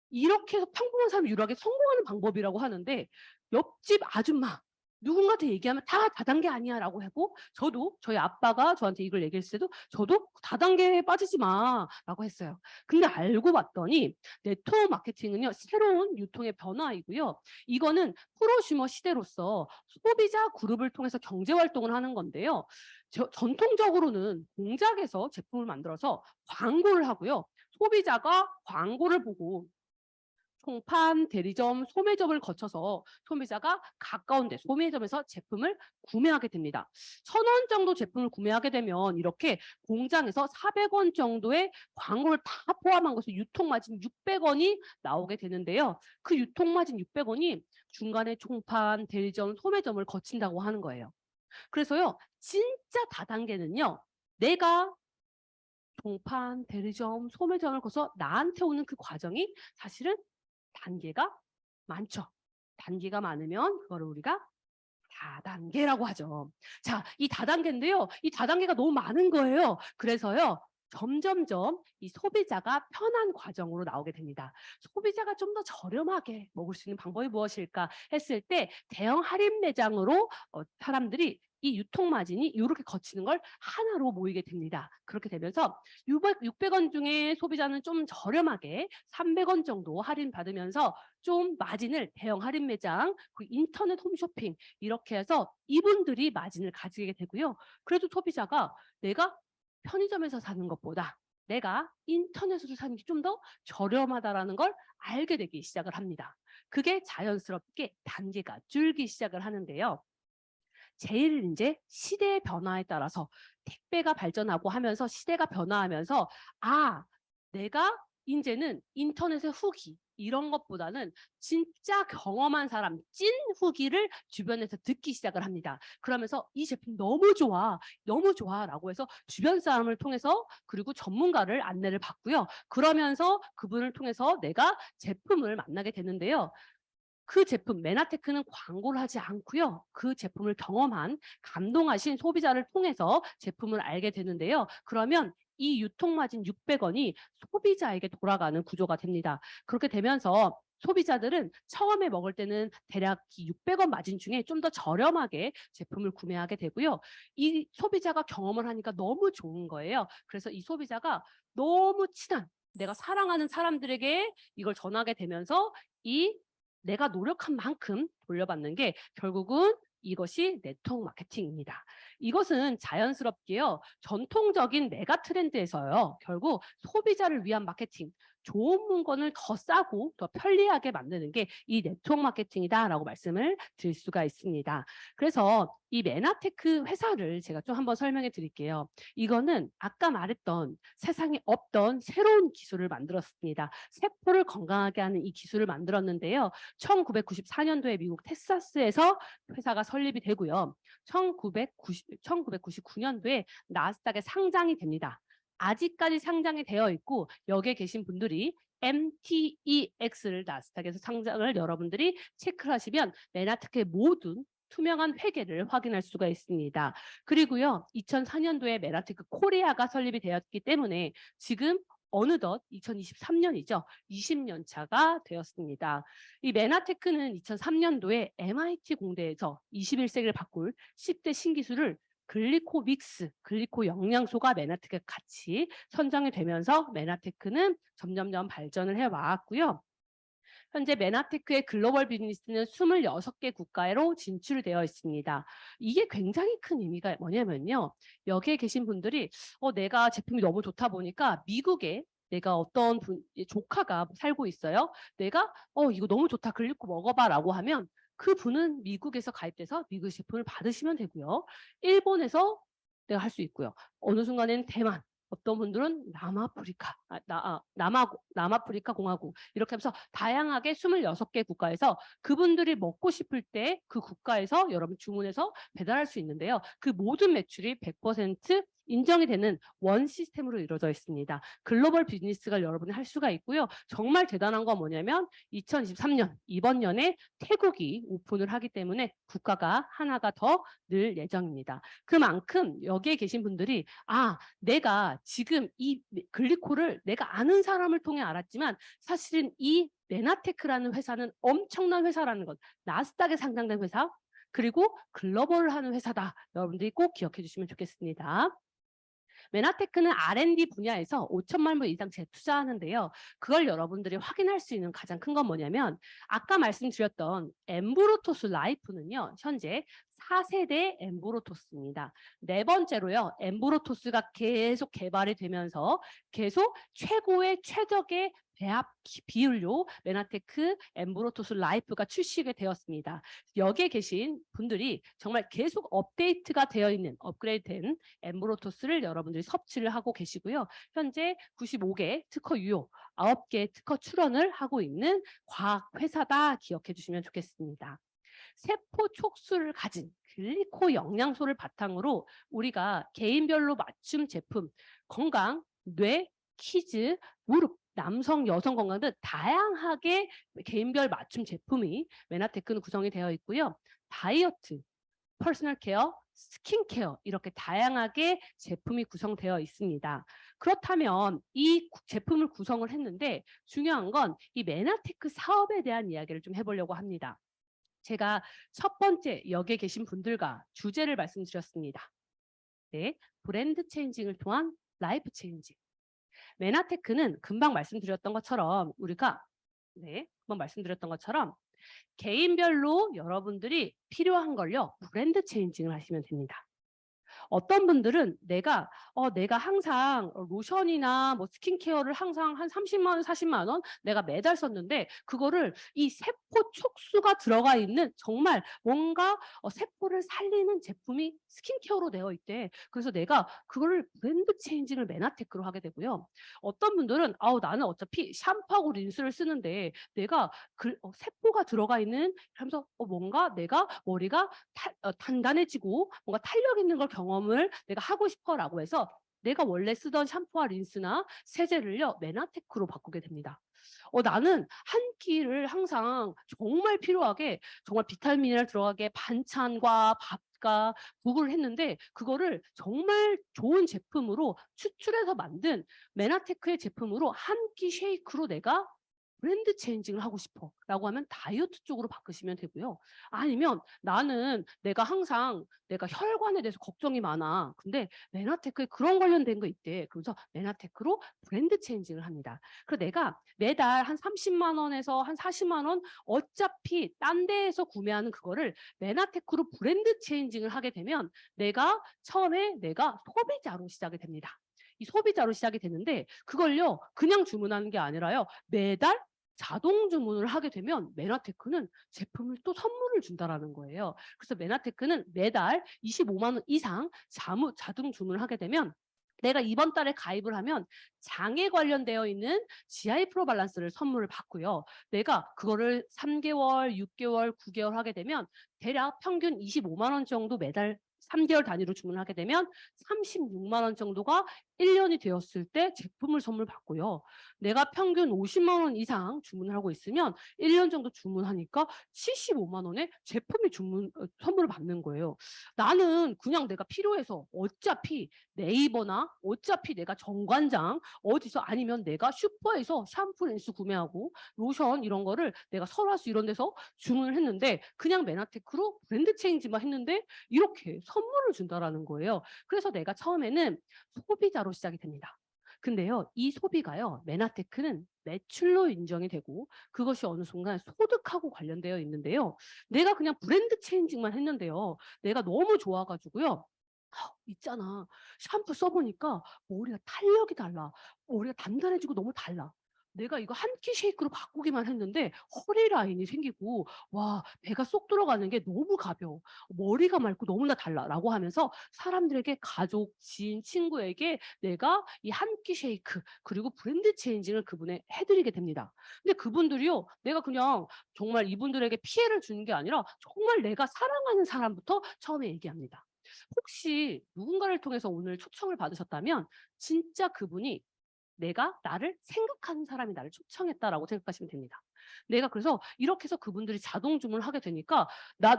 이렇게 해서 평범한 사람이 유일하게 성공하는 방법이라고 하는데 옆집 아줌마 누군가한테 얘기하면 다 다단계 아니야 라고 하고 저도 저희 아빠가 저한테 이걸 얘기했을 때도 저도 다단계에 빠지지 마 라고 했어요. 근데 알고 봤더니 네트워크 마케팅은요 새로운 유통의 변화이고요. 이거는 프로슈머 시대로서 소비자 그룹을 통해서 경제활동을 하는 건데요. 전통적으로는 공장에서 제품을 만들어서 광고를 하고요. 소비자가 광고를 보고 총판, 대리점, 소매점을 거쳐서 소비자가 가까운 데 소매점에서 제품을 구매하게 됩니다. 1,000원 정도 제품을 구매하게 되면 이렇게 공장에서 400원 정도의 광고를 다 포함한 것을 유통마진 600원이 나오게 되는데요. 그 유통마진 600원이 중간에 총판, 대리점, 소매점을 거친다고 하는 거예요. 그래서요. 진짜 다단계는요. 내가 종판, 대리점, 소매점을 거쳐 나한테 오는 그 과정이 사실은 단계가 많죠. 단계가 많으면 그거를 우리가 다단계라고 하죠. 자, 이 다단계인데요. 이 다단계가 너무 많은 거예요. 그래서요. 점점점 이 소비자가 편한 과정으로 나오게 됩니다. 소비자가 좀 더 저렴하게 먹을 수 있는 방법이 무엇일까 했을 때 대형 할인 매장으로 사람들이 이 유통 마진이 이렇게 거치는 걸 하나로 모이게 됩니다. 그렇게 되면서 600원 중에 소비자는 좀 저렴하게 300원 정도 할인 받으면서 좀 마진을 대형 할인 매장, 그 인터넷 홈쇼핑 이렇게 해서 이분들이 마진을 가지게 되고요. 그래도 소비자가 내가 편의점에서 사는 것보다 내가 인터넷으로 사는 게 좀 더 저렴하다라는 걸 알게 되기 시작을 합니다. 그게 자연스럽게 단계가 줄기 시작을 하는데요. 제일 이제 시대의 변화에 따라서 택배가 발전하고 하면서 시대가 변화하면서 내가 이제는 인터넷의 후기 이런 것보다는 진짜 경험한 사람, 찐 후기를 주변에서 듣기 시작을 합니다. 그러면서 이 제품 너무 좋아, 너무 좋아라고 해서 주변 사람을 통해서 그리고 전문가를 안내를 받고요. 그러면서 그분을 통해서 내가 제품을 만나게 되는데요. 그 제품 메나테크는 광고를 하지 않고요. 그 제품을 경험한 감동하신 소비자를 통해서 제품을 알게 되는데요. 그러면 이 유통마진 600원이 소비자에게 돌아가는 구조가 됩니다. 그렇게 되면서 소비자들은 처음에 먹을 때는 대략 600원 마진 중에 좀 더 저렴하게 제품을 구매하게 되고요. 이 소비자가 경험을 하니까 너무 좋은 거예요. 그래서 이 소비자가 너무 친한 내가 사랑하는 사람들에게 이걸 전하게 되면서 이 내가 노력한 만큼 돌려받는 게 결국은 이것이 네트워크 마케팅입니다. 이것은 자연스럽게요. 전통적인 메가 트렌드에서요. 결국 소비자를 위한 마케팅, 좋은 물건을 더 싸고 더 편리하게 만드는 게 이 네트워크 마케팅이다라고 말씀을 드릴 수가 있습니다. 그래서 이 메나테크 회사를 제가 좀 한번 설명해 드릴게요. 이거는 아까 말했던 세상에 없던 새로운 기술을 만들었습니다. 세포를 건강하게 하는 이 기술을 만들었는데요. 1994년도에 미국 텍사스에서 회사가 설립이 되고요. 1999년도에 나스닥에 상장이 됩니다. 아직까지 상장이 되어 있고 여기에 계신 분들이 MTEX를 나스닥에서 상장을 여러분들이 체크를 하시면 메나테크의 모든 투명한 회계를 확인할 수가 있습니다. 그리고요. 2004년도에 메나테크 코리아가 설립이 되었기 때문에 지금 어느덧 2023년이죠. 20년 차가 되었습니다. 이 메나테크는 2003년도에 MIT 공대에서 21세기를 바꿀 10대 신기술을 글리코 믹스, 글리코 영양소가 메나테크에 같이 선정이 되면서 메나테크는 점점점 발전을 해왔고요. 현재 메나테크의 글로벌 비즈니스는 26개 국가로 진출되어 있습니다. 이게 굉장히 큰 의미가 뭐냐면요. 여기에 계신 분들이 내가 제품이 너무 좋다 보니까 미국에 내가 어떤 조카가 살고 있어요. 내가 이거 너무 좋다 글리코 먹어봐라고 하면 그분은 미국에서 가입돼서 미국 제품을 받으시면 되고요. 일본에서 내가 할 수 있고요. 어느 순간에는 대만, 어떤 분들은 남아프리카 공화국 이렇게 하면서 다양하게 26개 국가에서 그분들이 먹고 싶을 때 그 국가에서 여러분 주문해서 배달할 수 있는데요. 그 모든 매출이 100% 인정이 되는 원 시스템으로 이루어져 있습니다. 글로벌 비즈니스가 여러분이 할 수가 있고요. 정말 대단한 건 뭐냐면 2023년 이번 년에 태국이 오픈을 하기 때문에 국가가 하나가 더 늘 예정입니다. 그만큼 여기에 계신 분들이 내가 지금 이 글리코를 내가 아는 사람을 통해 알았지만 사실은 이 메나테크라는 회사는 엄청난 회사라는 것, 나스닥에 상장된 회사, 그리고 글로벌하는 회사다. 여러분들이 꼭 기억해 주시면 좋겠습니다. 메나테크는 R&D 분야에서 5천만 불 이상 재투자하는데요. 그걸 여러분들이 확인할 수 있는 가장 큰 건 뭐냐면 아까 말씀드렸던 엠브로토스 라이프는요. 현재 4세대 엠브로토스입니다. 네 번째로요. 엠브로토스가 계속 개발이 되면서 계속 최고의 최적의 배합 비율로 메나테크 엠브로토스 라이프가 출시가 되었습니다. 여기에 계신 분들이 정말 계속 업데이트가 되어 있는 업그레이드된 엠브로토스를 여러분들이 섭취를 하고 계시고요. 현재 95개 특허 유효, 9개 특허 출원을 하고 있는 과학 회사다 기억해 주시면 좋겠습니다. 세포 촉수를 가진 글리코 영양소를 바탕으로 우리가 개인별로 맞춤 제품, 건강, 뇌, 키즈, 무릎, 남성, 여성 건강 등 다양하게 개인별 맞춤 제품이 메나테크는 구성이 되어 있고요. 다이어트, 퍼스널 케어, 스킨케어 이렇게 다양하게 제품이 구성되어 있습니다. 그렇다면 이 제품을 구성을 했는데 중요한 건 이 메나테크 사업에 대한 이야기를 좀 해보려고 합니다. 제가 첫 번째 여기에 계신 분들과 주제를 말씀드렸습니다. 네, 브랜드 체인징을 통한 라이프 체인징. 메나테크는 금방 말씀드렸던 것처럼 금방 말씀드렸던 것처럼 개인별로 여러분들이 필요한 걸요, 브랜드 체인징을 하시면 됩니다. 어떤 분들은 내가 항상 로션이나 뭐 스킨케어를 항상 한 30만 원, 40만 원 내가 매달 썼는데 그거를 이 세포 촉수가 들어가 있는 정말 뭔가 세포를 살리는 제품이 스킨케어로 되어 있대. 그래서 내가 그거를 브랜드 체인징을 메나테크로 하게 되고요. 어떤 분들은 나는 어차피 샴푸하고 린스를 쓰는데 내가 세포가 들어가 있는 하면서 뭔가 내가 머리가 단단해지고 뭔가 탄력 있는 걸 경험을 내가 하고 싶어라고 해서 내가 원래 쓰던 샴푸와 린스나 세제를요 메나테크로 바꾸게 됩니다. 나는 한 끼를 항상 정말 필요하게 정말 비타민을 들어가게 반찬과 밥과 국을 했는데 그거를 정말 좋은 제품으로 추출해서 만든 메나테크의 제품으로 한 끼 쉐이크로 내가 브랜드 체인징을 하고 싶어 라고 하면 다이어트 쪽으로 바꾸시면 되고요. 아니면 나는 내가 혈관에 대해서 걱정이 많아. 근데 메나테크에 그런 관련된 거 있대. 그래서 메나테크로 브랜드 체인징을 합니다. 그래서 내가 매달 한 30만 원에서 한 40만 원 어차피 딴 데에서 구매하는 그거를 메나테크로 브랜드 체인징을 하게 되면 처음에 내가 소비자로 시작이 됩니다. 이 소비자로 시작이 되는데 그걸요 그냥 주문하는 게 아니라요 매달 자동 주문을 하게 되면 메나테크는 제품을 또 선물을 준다라는 거예요. 그래서 메나테크는 매달 25만 원 이상 자동 주문을 하게 되면 내가 이번 달에 가입을 하면 장에 관련되어 있는 GI 프로 밸런스를 선물을 받고요. 내가 그거를 3개월, 6개월, 9개월 하게 되면 대략 평균 25만 원 정도 매달 3개월 단위로 주문하게 되면 36만 원 정도가 1년이 되었을 때 제품을 선물 받고요. 내가 평균 50만 원 이상 주문을 하고 있으면 1년 정도 주문하니까 75만 원에 제품이 선물을 받는 거예요. 나는 그냥 내가 필요해서 어차피 네이버나 어차피 내가 정관장 어디서 아니면 내가 슈퍼에서 샴푸, 린스 구매하고 로션 이런 거를 내가 설화수 이런 데서 주문을 했는데 그냥 메나테크로 브랜드 체인지만 했는데 이렇게 선물을 준다라는 거예요. 그래서 내가 처음에는 소비자로 시작이 됩니다. 근데요, 이 소비가요, 메나테크는 매출로 인정이 되고 그것이 어느 순간 소득하고 관련되어 있는데요. 내가 그냥 브랜드 체인징만 했는데요. 내가 너무 좋아가지고요. 있잖아. 샴푸 써보니까 머리가 탄력이 달라. 머리가 단단해지고 너무 달라. 내가 이거 한 끼 쉐이크로 바꾸기만 했는데 허리 라인이 생기고 와 배가 쏙 들어가는 게 너무 가벼워. 머리가 맑고 너무나 달라라고 하면서 사람들에게 가족, 지인, 친구에게 내가 이 한 끼 쉐이크 그리고 브랜드 체인징을 그분에 해드리게 됩니다. 근데 그분들이요 내가 그냥 정말 이분들에게 피해를 주는 게 아니라 정말 내가 사랑하는 사람부터 처음에 얘기합니다. 혹시 누군가를 통해서 오늘 초청을 받으셨다면 진짜 그분이 나를 생각하는 사람이 나를 초청했다라고 생각하시면 됩니다. 내가 그래서 이렇게 해서 그분들이 자동 주문을 하게 되니까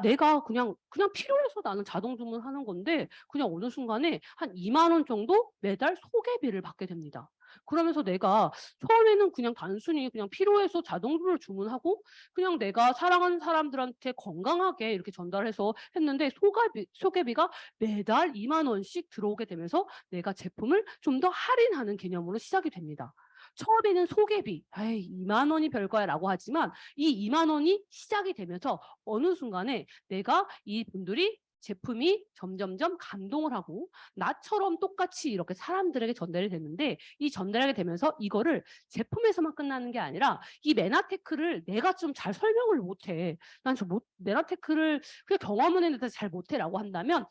내가 그냥 필요해서 나는 자동 주문하는 건데 그냥 어느 순간에 한 2만 원 정도 매달 소개비를 받게 됩니다. 그러면서 내가 처음에는 그냥 단순히 그냥 필요해서 자동으로 주문하고 그냥 내가 사랑하는 사람들한테 건강하게 이렇게 전달해서 했는데 소개비가 매달 2만 원씩 들어오게 되면서 내가 제품을 좀 더 할인하는 개념으로 시작이 됩니다. 처음에는 소개비, 2만 원이 별거야 라고 하지만 이 2만 원이 시작이 되면서 어느 순간에 내가 이분들이 제품이 점점점 감동을 하고 나처럼 똑같이 이렇게 사람들에게 전달이 됐는데 이 전달하게 되면서 이거를 제품에서만 끝나는 게 아니라 이 메나테크를 내가 좀 잘 설명을 못해. 메나테크를 그냥 경험은 했는데 잘 못해라고 한다면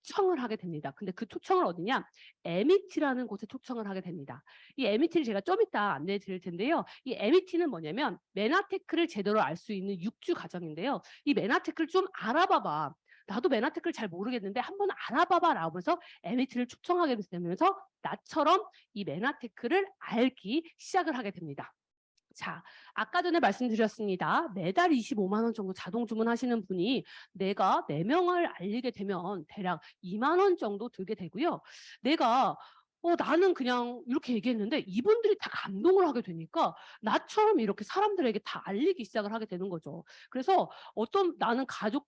초청을 하게 됩니다. 근데 그 초청을 어디냐? MET라는 곳에 초청을 하게 됩니다. 이 MET를 제가 좀 이따 안내해 드릴 텐데요. 이 MET는 뭐냐면 메나테크를 제대로 알 수 있는 6주 과정인데요. 이 메나테크를 좀 알아봐봐. 나도 메나테크를 잘 모르겠는데 한번 알아봐봐 라고 해서 MET를 초청하게 되면서 나처럼 이 메나테크를 알기 시작을 하게 됩니다. 자, 아까 전에 말씀드렸습니다. 매달 25만 원 정도 자동 주문하시는 분이 내가 4명을 알리게 되면 대략 2만 원 정도 들게 되고요. 내가 나는 그냥 이렇게 얘기했는데 이분들이 다 감동을 하게 되니까 나처럼 이렇게 사람들에게 다 알리기 시작을 하게 되는 거죠. 그래서 나는 가족,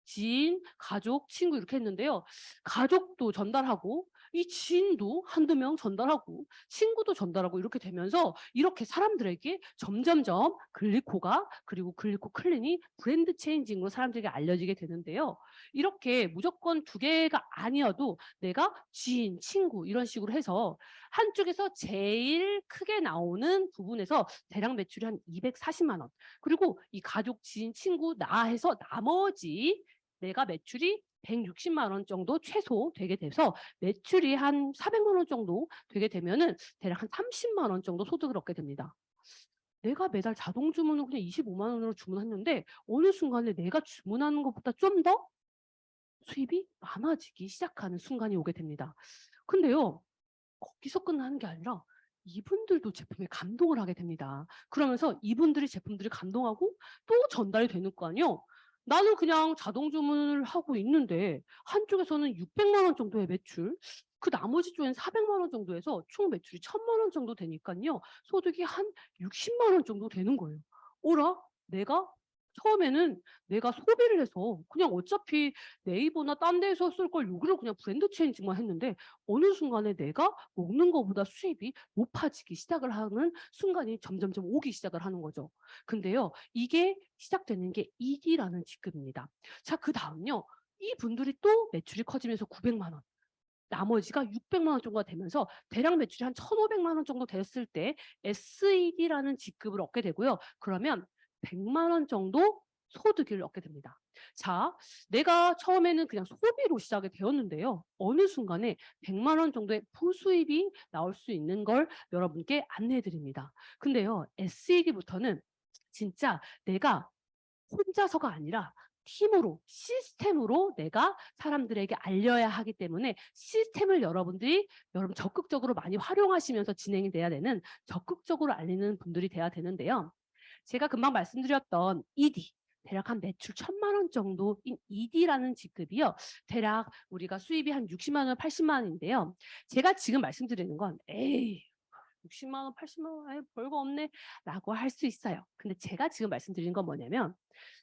지인, 가족, 친구 이렇게 했는데요. 가족도 전달하고 이 지인도 한두 명 전달하고 친구도 전달하고 이렇게 되면서 이렇게 사람들에게 점점점 글리코가 그리고 글리코 클린이 브랜드 체인징으로 사람들에게 알려지게 되는데요. 이렇게 무조건 2개가 아니어도 내가 지인, 친구 이런 식으로 해서 한쪽에서 제일 크게 나오는 부분에서 대략 매출이 한 240만 원. 그리고 이 가족, 지인, 친구 나 해서 나머지 내가 매출이 160만 원 정도 최소 되게 돼서 매출이 한 400만 원 정도 되게 되면은 대략 한 30만 원 정도 소득을 얻게 됩니다. 내가 매달 자동 주문을 그냥 25만 원으로 주문했는데 어느 순간에 내가 주문하는 것보다 좀 더 수입이 많아지기 시작하는 순간이 오게 됩니다. 근데요, 거기서 끝나는 게 아니라 이분들도 제품에 감동을 하게 됩니다. 그러면서 이분들이 제품들이 감동하고 또 전달이 되는 거 아니에요. 나는 그냥 자동 주문을 하고 있는데 한쪽에서는 600만 원 정도의 매출, 그 나머지 쪽엔 400만 원 정도 해서 총 매출이 1000만 원 정도 되니까요. 소득이 한 60만 원 정도 되는 거예요. 어라? 내가 처음에는 내가 소비를 해서 그냥 어차피 네이버나 딴 데에서 쓸 걸 여기를 그냥 브랜드 체인지만 했는데 어느 순간에 내가 먹는 것보다 수입이 높아지기 시작을 하는 순간이 점점점 오기 시작을 하는 거죠. 근데요, 이게 시작되는 게 ED라는 직급입니다. 자, 그 다음요. 이분들이 또 매출이 커지면서 900만 원. 나머지가 600만 원 정도가 되면서 대략 매출이 한 1,500만 원 정도 됐을 때 SED라는 직급을 얻게 되고요. 그러면 100만 원 정도 소득을 얻게 됩니다. 자, 내가 처음에는 그냥 소비로 시작이 되었는데요. 어느 순간에 100만 원 정도의 부수입이 나올 수 있는 걸 여러분께 안내해 드립니다. 근데요, SED부터는 진짜 내가 혼자서가 아니라 팀으로, 시스템으로 내가 사람들에게 알려야 하기 때문에 시스템을 여러분 적극적으로 많이 활용하시면서 진행이 돼야 되는 적극적으로 알리는 분들이 돼야 되는데요. 제가 금방 말씀드렸던 ED, 대략 한 매출 1000만 원 정도인 ED라는 직급이요. 대략 우리가 수입이 한 60만 원, 80만 원인데요. 제가 지금 말씀드리는 건 에이 60만 원, 80만 원, 아이, 별거 없네 라고 할 수 있어요. 근데 제가 지금 말씀드리는 건 뭐냐면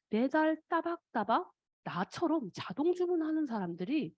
매달 따박따박 나처럼 자동 주문하는 사람들이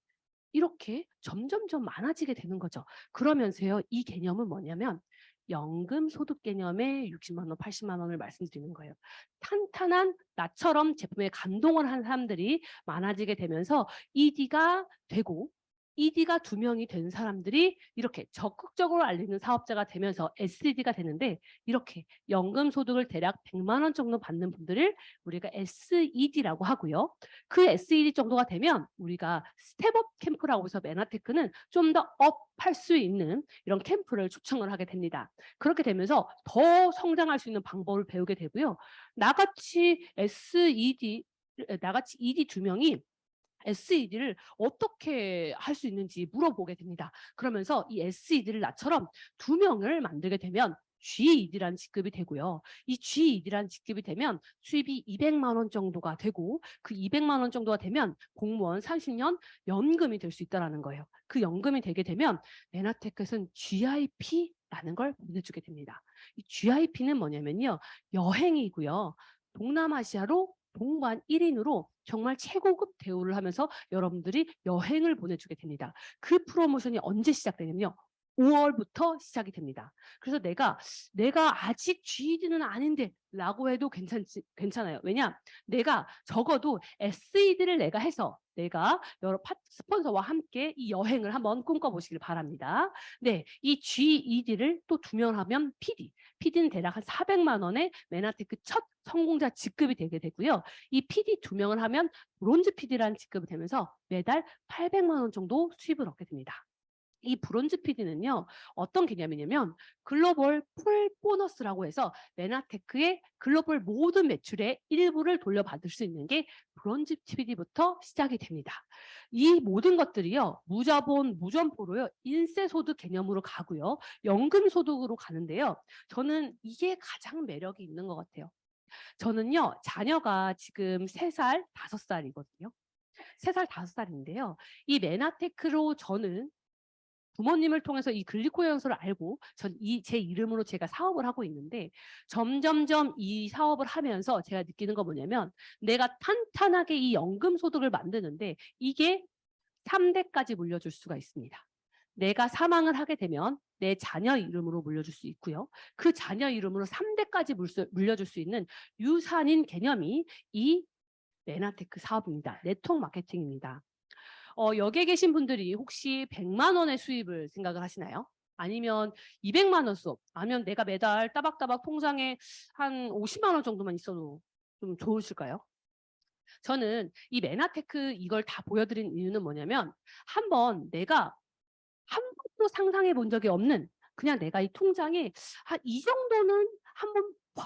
이렇게 점점점 많아지게 되는 거죠. 그러면서요, 이 개념은 뭐냐면 연금 소득 개념의 60만 원, 80만 원을 말씀드리는 거예요. 탄탄한 나처럼 제품에 감동을 한 사람들이 많아지게 되면서 ED가 되고 ED가 2명이 된 사람들이 이렇게 적극적으로 알리는 사업자가 되면서 SED가 되는데 이렇게 연금 소득을 대략 100만 원 정도 받는 분들을 우리가 SED라고 하고요. 그 SED 정도가 되면 우리가 스텝업 캠프라고 해서 메나테크는 좀 더 업할 수 있는 이런 캠프를 초청을 하게 됩니다. 그렇게 되면서 더 성장할 수 있는 방법을 배우게 되고요. 나같이 ED 2명이 SED를 어떻게 할 수 있는지 물어보게 됩니다. 그러면서 이 SED를 나처럼 2명을 만들게 되면 GED라는 직급이 되고요. 이 GED라는 직급이 되면 수입이 200만 원 정도가 되고 그 200만 원 정도가 되면 공무원 30년 연금이 될 수 있다는 거예요. 그 연금이 되게 되면 메나테크에서는 GIP라는 걸 보내주게 됩니다. 이 GIP는 뭐냐면요. 여행이고요. 동남아시아로 동반 1인으로 정말 최고급 대우를 하면서 여러분들이 여행을 보내주게 됩니다. 그 프로모션이 언제 시작되냐면요. 5월부터 시작이 됩니다. 그래서 내가 아직 GED는 아닌데 라고 해도 괜찮아요. 왜냐? 내가 적어도 SED를 내가 해서 내가 여러 스폰서와 함께 이 여행을 한번 꿈꿔보시길 바랍니다. 네, 이 GED를 또 2명 하면 PD는 대략 한 400만 원의 메나테크 첫 성공자 직급이 되게 되고요. 이 PD 2명을 하면 브론즈 PD라는 직급이 되면서 매달 800만 원 정도 수입을 얻게 됩니다. 이 브론즈 PD는요, 어떤 개념이냐면 글로벌 풀 보너스라고 해서 메나테크의 글로벌 모든 매출의 일부를 돌려받을 수 있는 게 브론즈 PD부터 시작이 됩니다. 이 모든 것들이요, 무자본, 무점포로요, 인세소득 개념으로 가고요, 연금소득으로 가는데요. 저는 이게 가장 매력이 있는 것 같아요. 저는요, 자녀가 지금 3살, 5살이거든요. 3살, 5살인데요. 이 메나테크로 저는 부모님을 통해서 이 글리코 영양소를 알고 전 제 이름으로 제가 사업을 하고 있는데 점점점 이 사업을 하면서 제가 느끼는 거 뭐냐면 내가 탄탄하게 이 연금 소득을 만드는데 이게 3대까지 물려줄 수가 있습니다. 내가 사망을 하게 되면 내 자녀 이름으로 물려줄 수 있고요. 그 자녀 이름으로 3대까지 물려줄 수 있는 유산인 개념이 이 메나테크 사업입니다. 네트워크 마케팅입니다. 여기에 계신 분들이 혹시 100만 원의 수입을 생각을 하시나요? 아니면 200만 원 수업, 아니면 내가 매달 따박따박 통장에 한 50만 원 정도만 있어도 좀 좋으실까요? 저는 이 메나테크 이걸 다 보여드린 이유는 뭐냐면 한번 내가 한 번도 상상해 본 적이 없는 그냥 내가 이 통장에 한 이 정도는 한번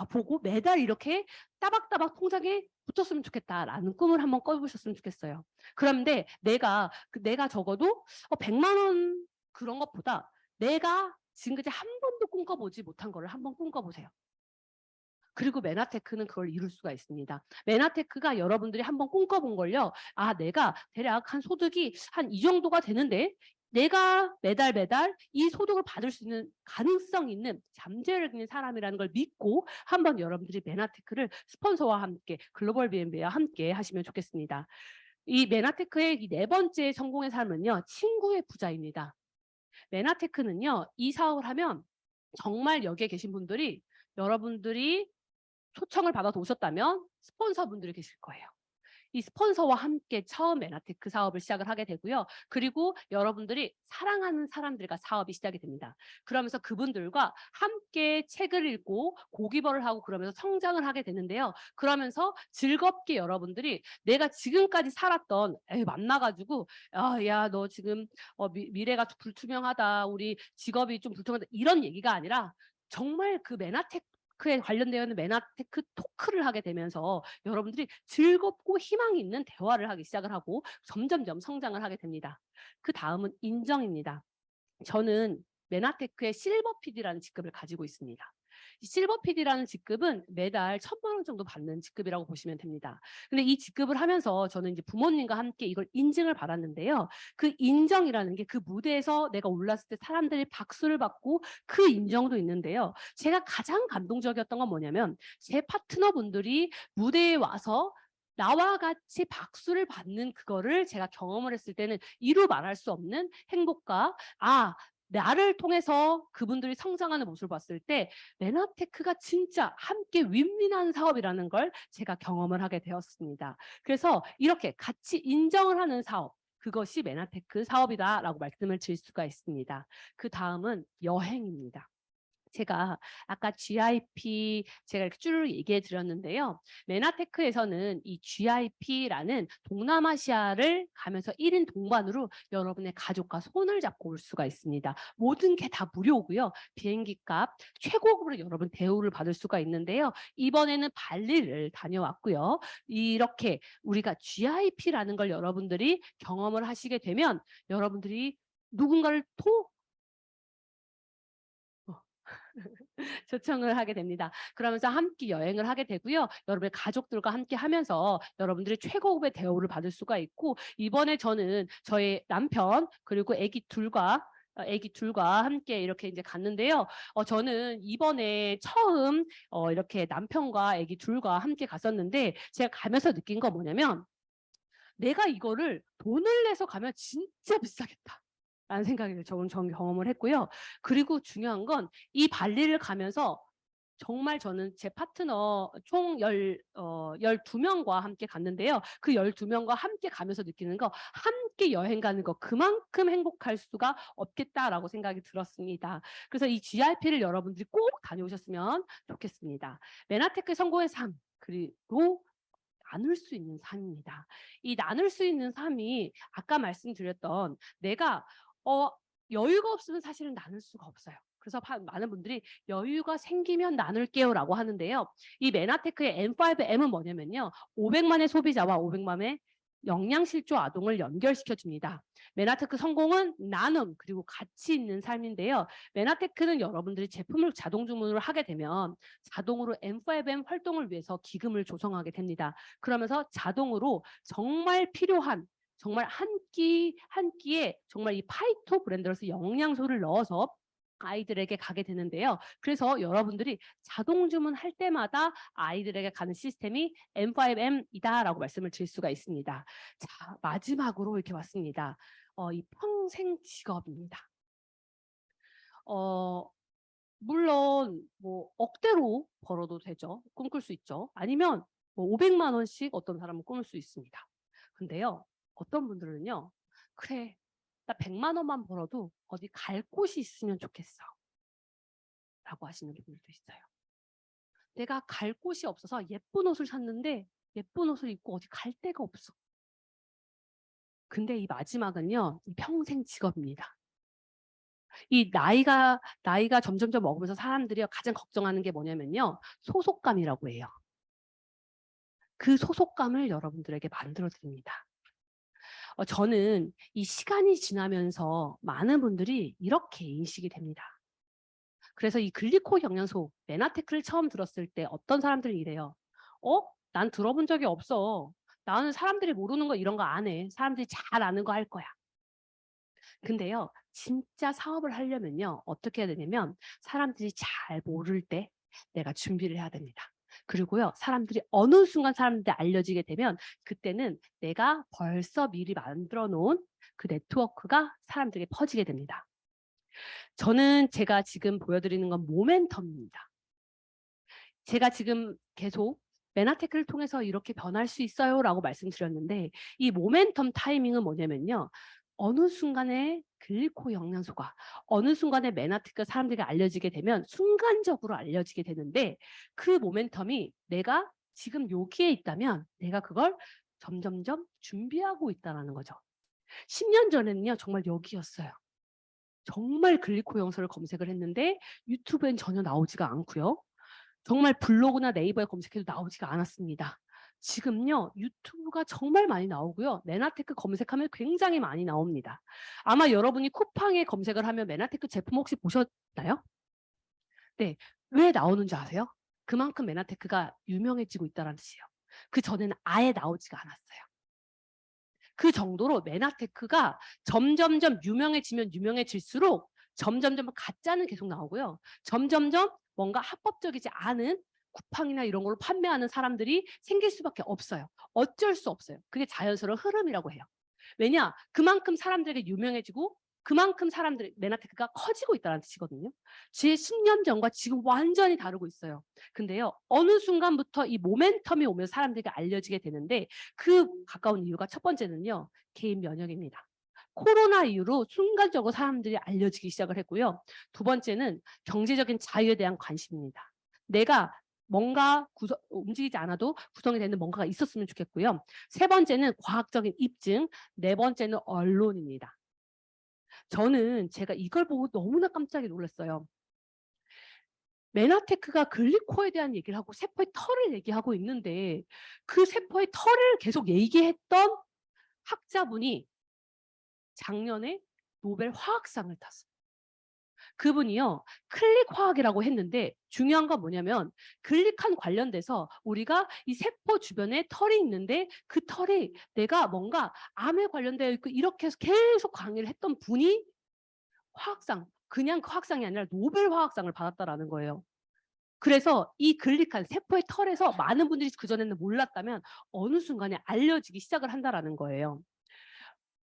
보고 매달 이렇게 따박따박 통장에 붙었으면 좋겠다라는 꿈을 한번 꿔보셨으면 좋겠어요. 그런데 내가 적어도 100만 원 그런 것보다 내가 지금까지 한 번도 꿈꿔보지 못한 거를 한번 꿈꿔보세요. 그리고 메나테크는 그걸 이룰 수가 있습니다. 메나테크가 여러분들이 한번 꿈꿔본 걸요. 아, 내가 대략 한 소득이 한 이 정도가 되는데 내가 매달 이 소득을 받을 수 있는 가능성 있는 잠재력 있는 사람이라는 걸 믿고 한번 여러분들이 메나테크를 스폰서와 함께 글로벌 BNB와 함께 하시면 좋겠습니다. 이 메나테크의 이 4번째 성공의 삶은요. 친구의 부자입니다. 메나테크는요. 이 사업을 하면 정말 여기에 계신 분들이 여러분들이 초청을 받아서 오셨다면 스폰서분들이 계실 거예요. 이 스폰서와 함께 처음 메나테크 사업을 시작을 하게 되고요. 그리고 여러분들이 사랑하는 사람들과 사업이 시작이 됩니다. 그러면서 그분들과 함께 책을 읽고 고기벌을 하고 그러면서 성장을 하게 되는데요. 그러면서 즐겁게 여러분들이 내가 지금까지 살았던 만나가지고 야, 너 지금 미래가 불투명하다. 우리 직업이 좀 불투명하다. 이런 얘기가 아니라 정말 그 메나테크에 관련되어 있는 메나테크 토크를 하게 되면서 여러분들이 즐겁고 희망이 있는 대화를 하기 시작을 하고 점점점 성장을 하게 됩니다. 그 다음은 인정입니다. 저는 메나테크의 실버 PD라는 직급을 가지고 있습니다. 이 실버 PD라는 직급은 매달 1,000만 원 정도 받는 직급이라고 보시면 됩니다. 근데 이 직급을 하면서 저는 이제 부모님과 함께 이걸 인증을 받았는데요. 그 인정이라는 게 그 무대에서 내가 올랐을 때 사람들이 박수를 받고 그 인정도 있는데요. 제가 가장 감동적이었던 건 뭐냐면 제 파트너분들이 무대에 와서 나와 같이 박수를 받는 그거를 제가 경험을 했을 때는 이루 말할 수 없는 행복과 나를 통해서 그분들이 성장하는 모습을 봤을 때 메나테크가 진짜 함께 윈윈한 사업이라는 걸 제가 경험을 하게 되었습니다. 그래서 이렇게 같이 인정을 하는 사업, 그것이 메나테크 사업이다라고 말씀을 드릴 수가 있습니다. 그 다음은 여행입니다. 제가 아까 GIP 제가 이렇게 쭉 얘기해 드렸는데요. 메나테크에서는 이 GIP라는 동남아시아를 가면서 1인 동반으로 여러분의 가족과 손을 잡고 올 수가 있습니다. 모든 게 다 무료고요. 비행기 값 최고급으로 여러분 대우를 받을 수가 있는데요. 이번에는 발리를 다녀왔고요. 이렇게 우리가 GIP라는 걸 여러분들이 경험을 하시게 되면 여러분들이 누군가를 초청을 하게 됩니다. 그러면서 함께 여행을 하게 되고요. 여러분의 가족들과 함께 하면서 여러분들이 최고급의 대우를 받을 수가 있고 이번에 저는 저의 남편 그리고 아기 둘과 함께 이렇게 이제 갔는데요. 저는 이번에 처음 이렇게 남편과 아기 둘과 함께 갔었는데 제가 가면서 느낀 건 뭐냐면 내가 이거를 돈을 내서 가면 진짜 비싸겠다. 라는 생각을 저는 경험을 했고요. 그리고 중요한 건 이 발리를 가면서 정말 저는 제 파트너 총 12명과 함께 갔는데요. 그 12명과 함께 가면서 느끼는 거 함께 여행 가는 거 그만큼 행복할 수가 없겠다라고 생각이 들었습니다. 그래서 이 GRP를 여러분들이 꼭 다녀오셨으면 좋겠습니다. 메나테크 성공의 삶 그리고 나눌 수 있는 삶입니다. 이 나눌 수 있는 삶이 아까 말씀드렸던 내가 여유가 없으면 사실은 나눌 수가 없어요. 그래서 많은 분들이 여유가 생기면 나눌게요라고 하는데요. 이 메나테크의 M5M은 뭐냐면요. 500만의 소비자와 500만의 영양실조 아동을 연결시켜 줍니다. 메나테크 성공은 나눔 그리고 가치 있는 삶인데요. 메나테크는 여러분들이 제품을 자동 주문을 하게 되면 자동으로 M5M 활동을 위해서 기금을 조성하게 됩니다. 그러면서 자동으로 정말 필요한 정말 한 끼에 정말 이 파이토 브랜드로서 영양소를 넣어서 아이들에게 가게 되는데요. 그래서 여러분들이 자동 주문할 때마다 아이들에게 가는 시스템이 M5M이다라고 말씀을 드릴 수가 있습니다. 자, 마지막으로 이렇게 왔습니다. 이 평생 직업입니다. 물론 뭐 억대로 벌어도 되죠. 꿈꿀 수 있죠. 아니면 뭐 500만 원씩 어떤 사람은 꿈을 수 있습니다. 근데요. 어떤 분들은요. 그래. 나 100만 원만 벌어도 어디 갈 곳이 있으면 좋겠어. 라고 하시는 분들도 있어요. 내가 갈 곳이 없어서 예쁜 옷을 샀는데 예쁜 옷을 입고 어디 갈 데가 없어. 근데 이 마지막은요. 이 평생 직업입니다. 이 나이가 점점점 먹으면서 사람들이 가장 걱정하는 게 뭐냐면요. 소속감이라고 해요. 그 소속감을 여러분들에게 만들어 드립니다. 저는 이 시간이 지나면서 많은 분들이 이렇게 인식이 됩니다. 그래서 이 글리코 영양소 메나테크를 처음 들었을 때 어떤 사람들이 이래요. 난 들어본 적이 없어. 나는 사람들이 모르는 거 이런 거 안 해. 사람들이 잘 아는 거 할 거야. 근데요. 진짜 사업을 하려면요. 어떻게 해야 되냐면 사람들이 잘 모를 때 내가 준비를 해야 됩니다. 그리고요. 사람들이 어느 순간 사람들한테 알려지게 되면 그때는 내가 벌써 미리 만들어 놓은 그 네트워크가 사람들에게 퍼지게 됩니다. 저는 제가 지금 보여드리는 건 모멘텀입니다. 제가 지금 계속 메나테크를 통해서 이렇게 변할 수 있어요라고 말씀드렸는데 이 모멘텀 타이밍은 뭐냐면요. 어느 순간에 글리코 영양소가 어느 순간에 메나테크가 사람들에게 알려지게 되면 순간적으로 알려지게 되는데 그 모멘텀이 내가 지금 여기에 있다면 내가 그걸 점점점 준비하고 있다는 거죠. 10년 전에는요. 정말 여기였어요. 정말 글리코 영양소를 검색을 했는데 유튜브엔 전혀 나오지가 않고요. 정말 블로그나 네이버에 검색해도 나오지가 않았습니다. 지금요. 유튜브가 정말 많이 나오고요. 메나테크 검색하면 굉장히 많이 나옵니다. 아마 여러분이 쿠팡에 검색을 하면 메나테크 제품 혹시 보셨나요? 네. 왜 나오는지 아세요? 그만큼 메나테크가 유명해지고 있다는 뜻이에요. 그전에는 아예 나오지가 않았어요. 그 정도로 메나테크가 점점점 유명해지면 유명해질수록 점점점 가짜는 계속 나오고요. 점점점 뭔가 합법적이지 않은 쿠팡이나 이런 걸로 판매하는 사람들이 생길 수밖에 없어요. 어쩔 수 없어요. 그게 자연스러운 흐름이라고 해요. 왜냐? 그만큼 사람들에게 유명해지고 그만큼 사람들의 메나테크가 커지고 있다는 뜻이거든요. 제 10년 전과 지금 완전히 다르고 있어요. 근데요. 어느 순간부터 이 모멘텀이 오면 사람들에게 알려지게 되는데 그 가까운 이유가 첫 번째는요. 개인 면역입니다. 코로나 이후로 순간적으로 사람들이 알려지기 시작을 했고요. 두 번째는 경제적인 자유에 대한 관심입니다. 내가 뭔가 움직이지 않아도 구성이 되는 뭔가가 있었으면 좋겠고요. 세 번째는 과학적인 입증, 네 번째는 언론입니다. 저는 제가 이걸 보고 너무나 깜짝이 놀랐어요. 메나테크가 글리코에 대한 얘기를 하고 세포의 털을 얘기하고 있는데 그 세포의 털을 계속 얘기했던 학자분이 작년에 노벨 화학상을 탔어요. 그분이요. 클릭 화학이라고 했는데 중요한 건 뭐냐면 글릭한 관련돼서 우리가 이 세포 주변에 털이 있는데 그 털이 내가 뭔가 암에 관련되어 있고 이렇게 해서 계속 강의를 했던 분이 화학상, 그냥 그 화학상이 아니라 노벨 화학상을 받았다라는 거예요. 그래서 이 글릭한 세포의 털에서 많은 분들이 그전에는 몰랐다면 어느 순간에 알려지기 시작을 한다라는 거예요.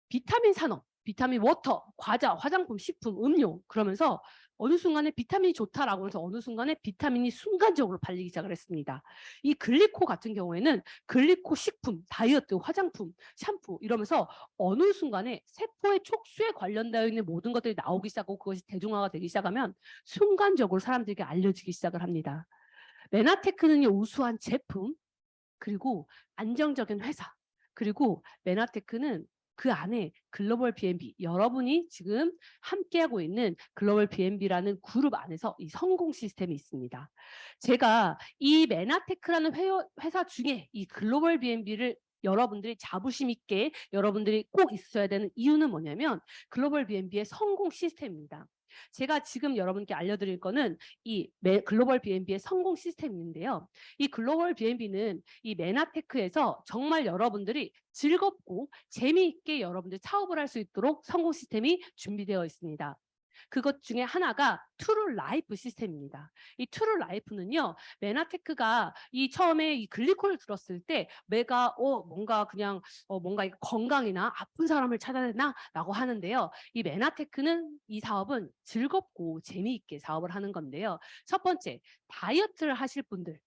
비타민 산업, 비타민 워터, 과자, 화장품, 식품, 음료 그러면서 어느 순간에 비타민이 좋다라고 해서 어느 순간에 비타민이 순간적으로 팔리기 시작을 했습니다. 이 글리코 같은 경우에는 글리코 식품, 다이어트, 화장품, 샴푸 이러면서 어느 순간에 세포의 촉수에 관련되어 있는 모든 것들이 나오기 시작하고 그것이 대중화가 되기 시작하면 순간적으로 사람들에게 알려지기 시작을 합니다. 메나테크는요 우수한 제품 그리고 안정적인 회사 그리고 메나테크는 그 안에 글로벌 B&B, 여러분이 지금 함께하고 있는 글로벌 B&B라는 그룹 안에서 이 성공 시스템이 있습니다. 제가 이 메나테크라는 회사 중에 이 글로벌 B&B를 여러분들이 자부심 있게 여러분들이 꼭 있어야 되는 이유는 뭐냐면 글로벌 B&B의 성공 시스템입니다. 제가 지금 여러분께 알려드릴 거는 이 글로벌 B&B의 성공 시스템인데요. 이 글로벌 B&B는 이 메나테크에서 정말 여러분들이 즐겁고 재미있게 여러분들 사업을 할 수 있도록 성공 시스템이 준비되어 있습니다. 그것 중에 하나가 트루 라이프 시스템입니다. 이 트루 라이프는요, 메나테크가 이 처음에 이 글리콜을 들었을 때 내가 뭔가 그냥 뭔가 건강이나 아픈 사람을 찾아야 되나라고 하는데요. 이 메나테크는 이 사업은 즐겁고 재미있게 사업을 하는 건데요. 첫 번째, 다이어트를 하실 분들.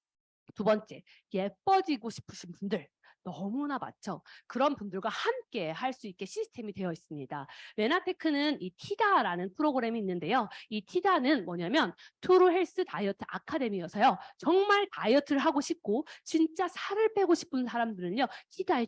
두 번째, 예뻐지고 싶으신 분들. 너무나 많죠. 그런 분들과 함께 할 수 있게 시스템이 되어 있습니다. 메나테크는 이 티다라는 프로그램이 있는데요. 이 티다는 뭐냐면 트루 헬스 다이어트 아카데미여서요. 정말 다이어트를 하고 싶고 진짜 살을 빼고 싶은 사람들은요. 티다에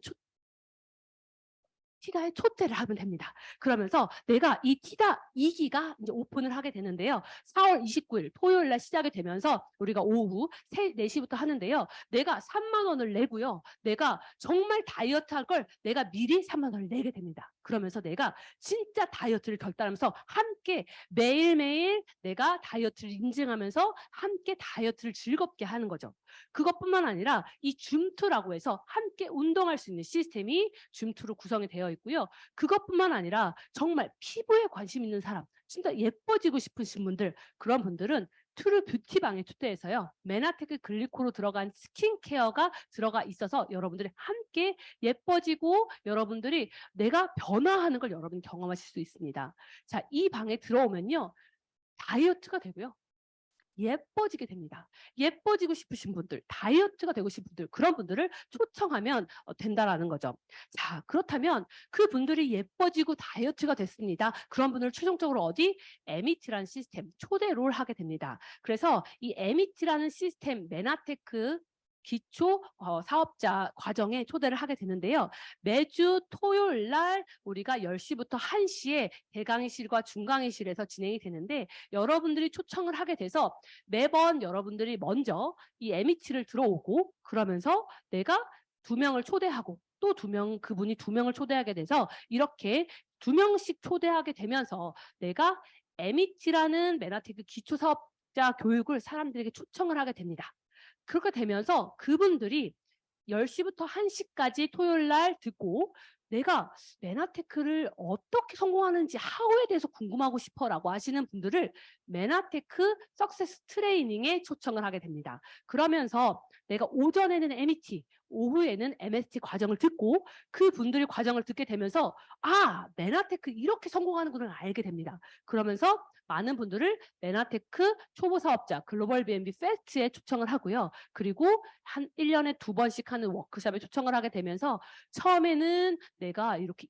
초대를 하면 됩니다. 그러면서 내가 이 티다 2기가 이제 오픈을 하게 되는데요. 4월 29일 토요일 날 시작이 되면서 우리가 오후 4시부터 하는데요. 내가 3만 원을 내고요. 내가 정말 다이어트 할 걸 내가 미리 3만 원을 내게 됩니다. 그러면서 내가 진짜 다이어트를 결단하면서 함께 매일매일 내가 다이어트를 인증하면서 함께 다이어트를 즐겁게 하는 거죠. 그것뿐만 아니라 이 줌2라고 해서 함께 운동할 수 있는 시스템이 줌2로 구성이 되어 있고요. 그것뿐만 아니라 정말 피부에 관심 있는 사람, 진짜 예뻐지고 싶으신 분들, 그런 분들은 트루 뷰티방에 초대해서요. 메나테크 글리코로 들어간 스킨케어가 들어가 있어서 여러분들이 함께 예뻐지고 여러분들이 내가 변화하는 걸 여러분이 경험하실 수 있습니다. 자, 이 방에 들어오면요. 다이어트가 되고요. 예뻐지게 됩니다. 예뻐지고 싶으신 분들, 다이어트가 되고 싶은 분들, 그런 분들을 초청하면 된다라는 거죠. 자, 그렇다면 그분들이 예뻐지고 다이어트가 됐습니다. 그런 분을 최종적으로 어디? MET라는 시스템, 초대를 하게 됩니다. 그래서 이 MET라는 시스템, 메나테크 기초 사업자 과정에 초대를 하게 되는데요. 매주 토요일 날 우리가 10시부터 1시에 대강의실과 중강의실에서 진행이 되는데 여러분들이 초청을 하게 돼서 매번 여러분들이 먼저 이 MET를 들어오고 그러면서 내가 2명을 초대하고 또 2명, 그분이 2명을 초대하게 돼서 이렇게 2명씩 초대하게 되면서 내가 MET라는 메나테크 기초사업자 교육을 사람들에게 초청을 하게 됩니다. 그렇게 되면서 그분들이 10시부터 1시까지 토요일 날 듣고 내가 메나테크를 어떻게 성공하는지 하우에 대해서 궁금하고 싶어라고 하시는 분들을 메나테크 석세스 트레이닝에 초청을 하게 됩니다. 그러면서 내가 오전에는 MET, 오후에는 MST 과정을 듣고 그분들의 과정을 듣게 되면서 메나테크 이렇게 성공하는 걸 알게 됩니다. 그러면서 많은 분들을 메나테크 초보 사업자 글로벌 B&B 페스트에 초청을 하고요. 그리고 한 1년에 2번씩 하는 워크숍에 초청을 하게 되면서 처음에는 내가 이렇게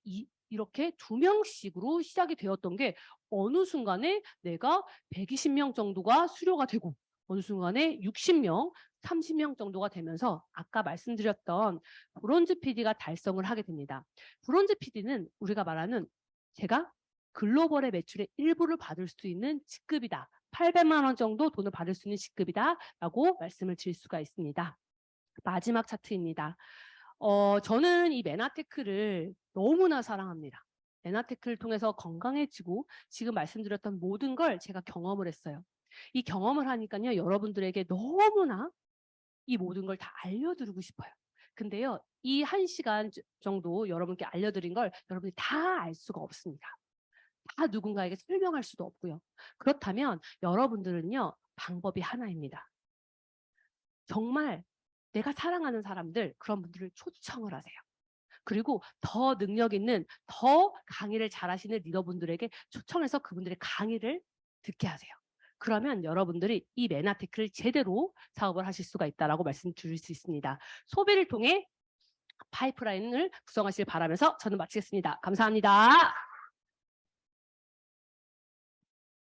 2명씩으로 시작이 되었던 게 어느 순간에 내가 120명 정도가 수료가 되고 어느 순간에 60명, 30명 정도가 되면서 아까 말씀드렸던 브론즈 PD가 달성을 하게 됩니다. 브론즈 PD는 우리가 말하는 제가 글로벌의 매출의 일부를 받을 수 있는 직급이다. 800만 원 정도 돈을 받을 수 있는 직급이다라고 말씀을 드릴 수가 있습니다. 마지막 차트입니다. 저는 이 메나테크를 너무나 사랑합니다. 메나테크를 통해서 건강해지고 지금 말씀드렸던 모든 걸 제가 경험을 했어요. 이 경험을 하니까요. 여러분들에게 너무나 이 모든 걸 다 알려드리고 싶어요. 근데요. 이 1시간 정도 여러분께 알려드린 걸 여러분이 다 알 수가 없습니다. 다 누군가에게 설명할 수도 없고요. 그렇다면 여러분들은요. 방법이 하나입니다. 정말 내가 사랑하는 사람들, 그런 분들을 초청을 하세요. 그리고 더 능력 있는, 더 강의를 잘하시는 리더분들에게 초청해서 그분들의 강의를 듣게 하세요. 그러면 여러분들이 이 메나테크를 제대로 사업을 하실 수가 있다라고 말씀드릴 수 있습니다. 소비를 통해 파이프라인을 구성하시길 바라면서 저는 마치겠습니다. 감사합니다.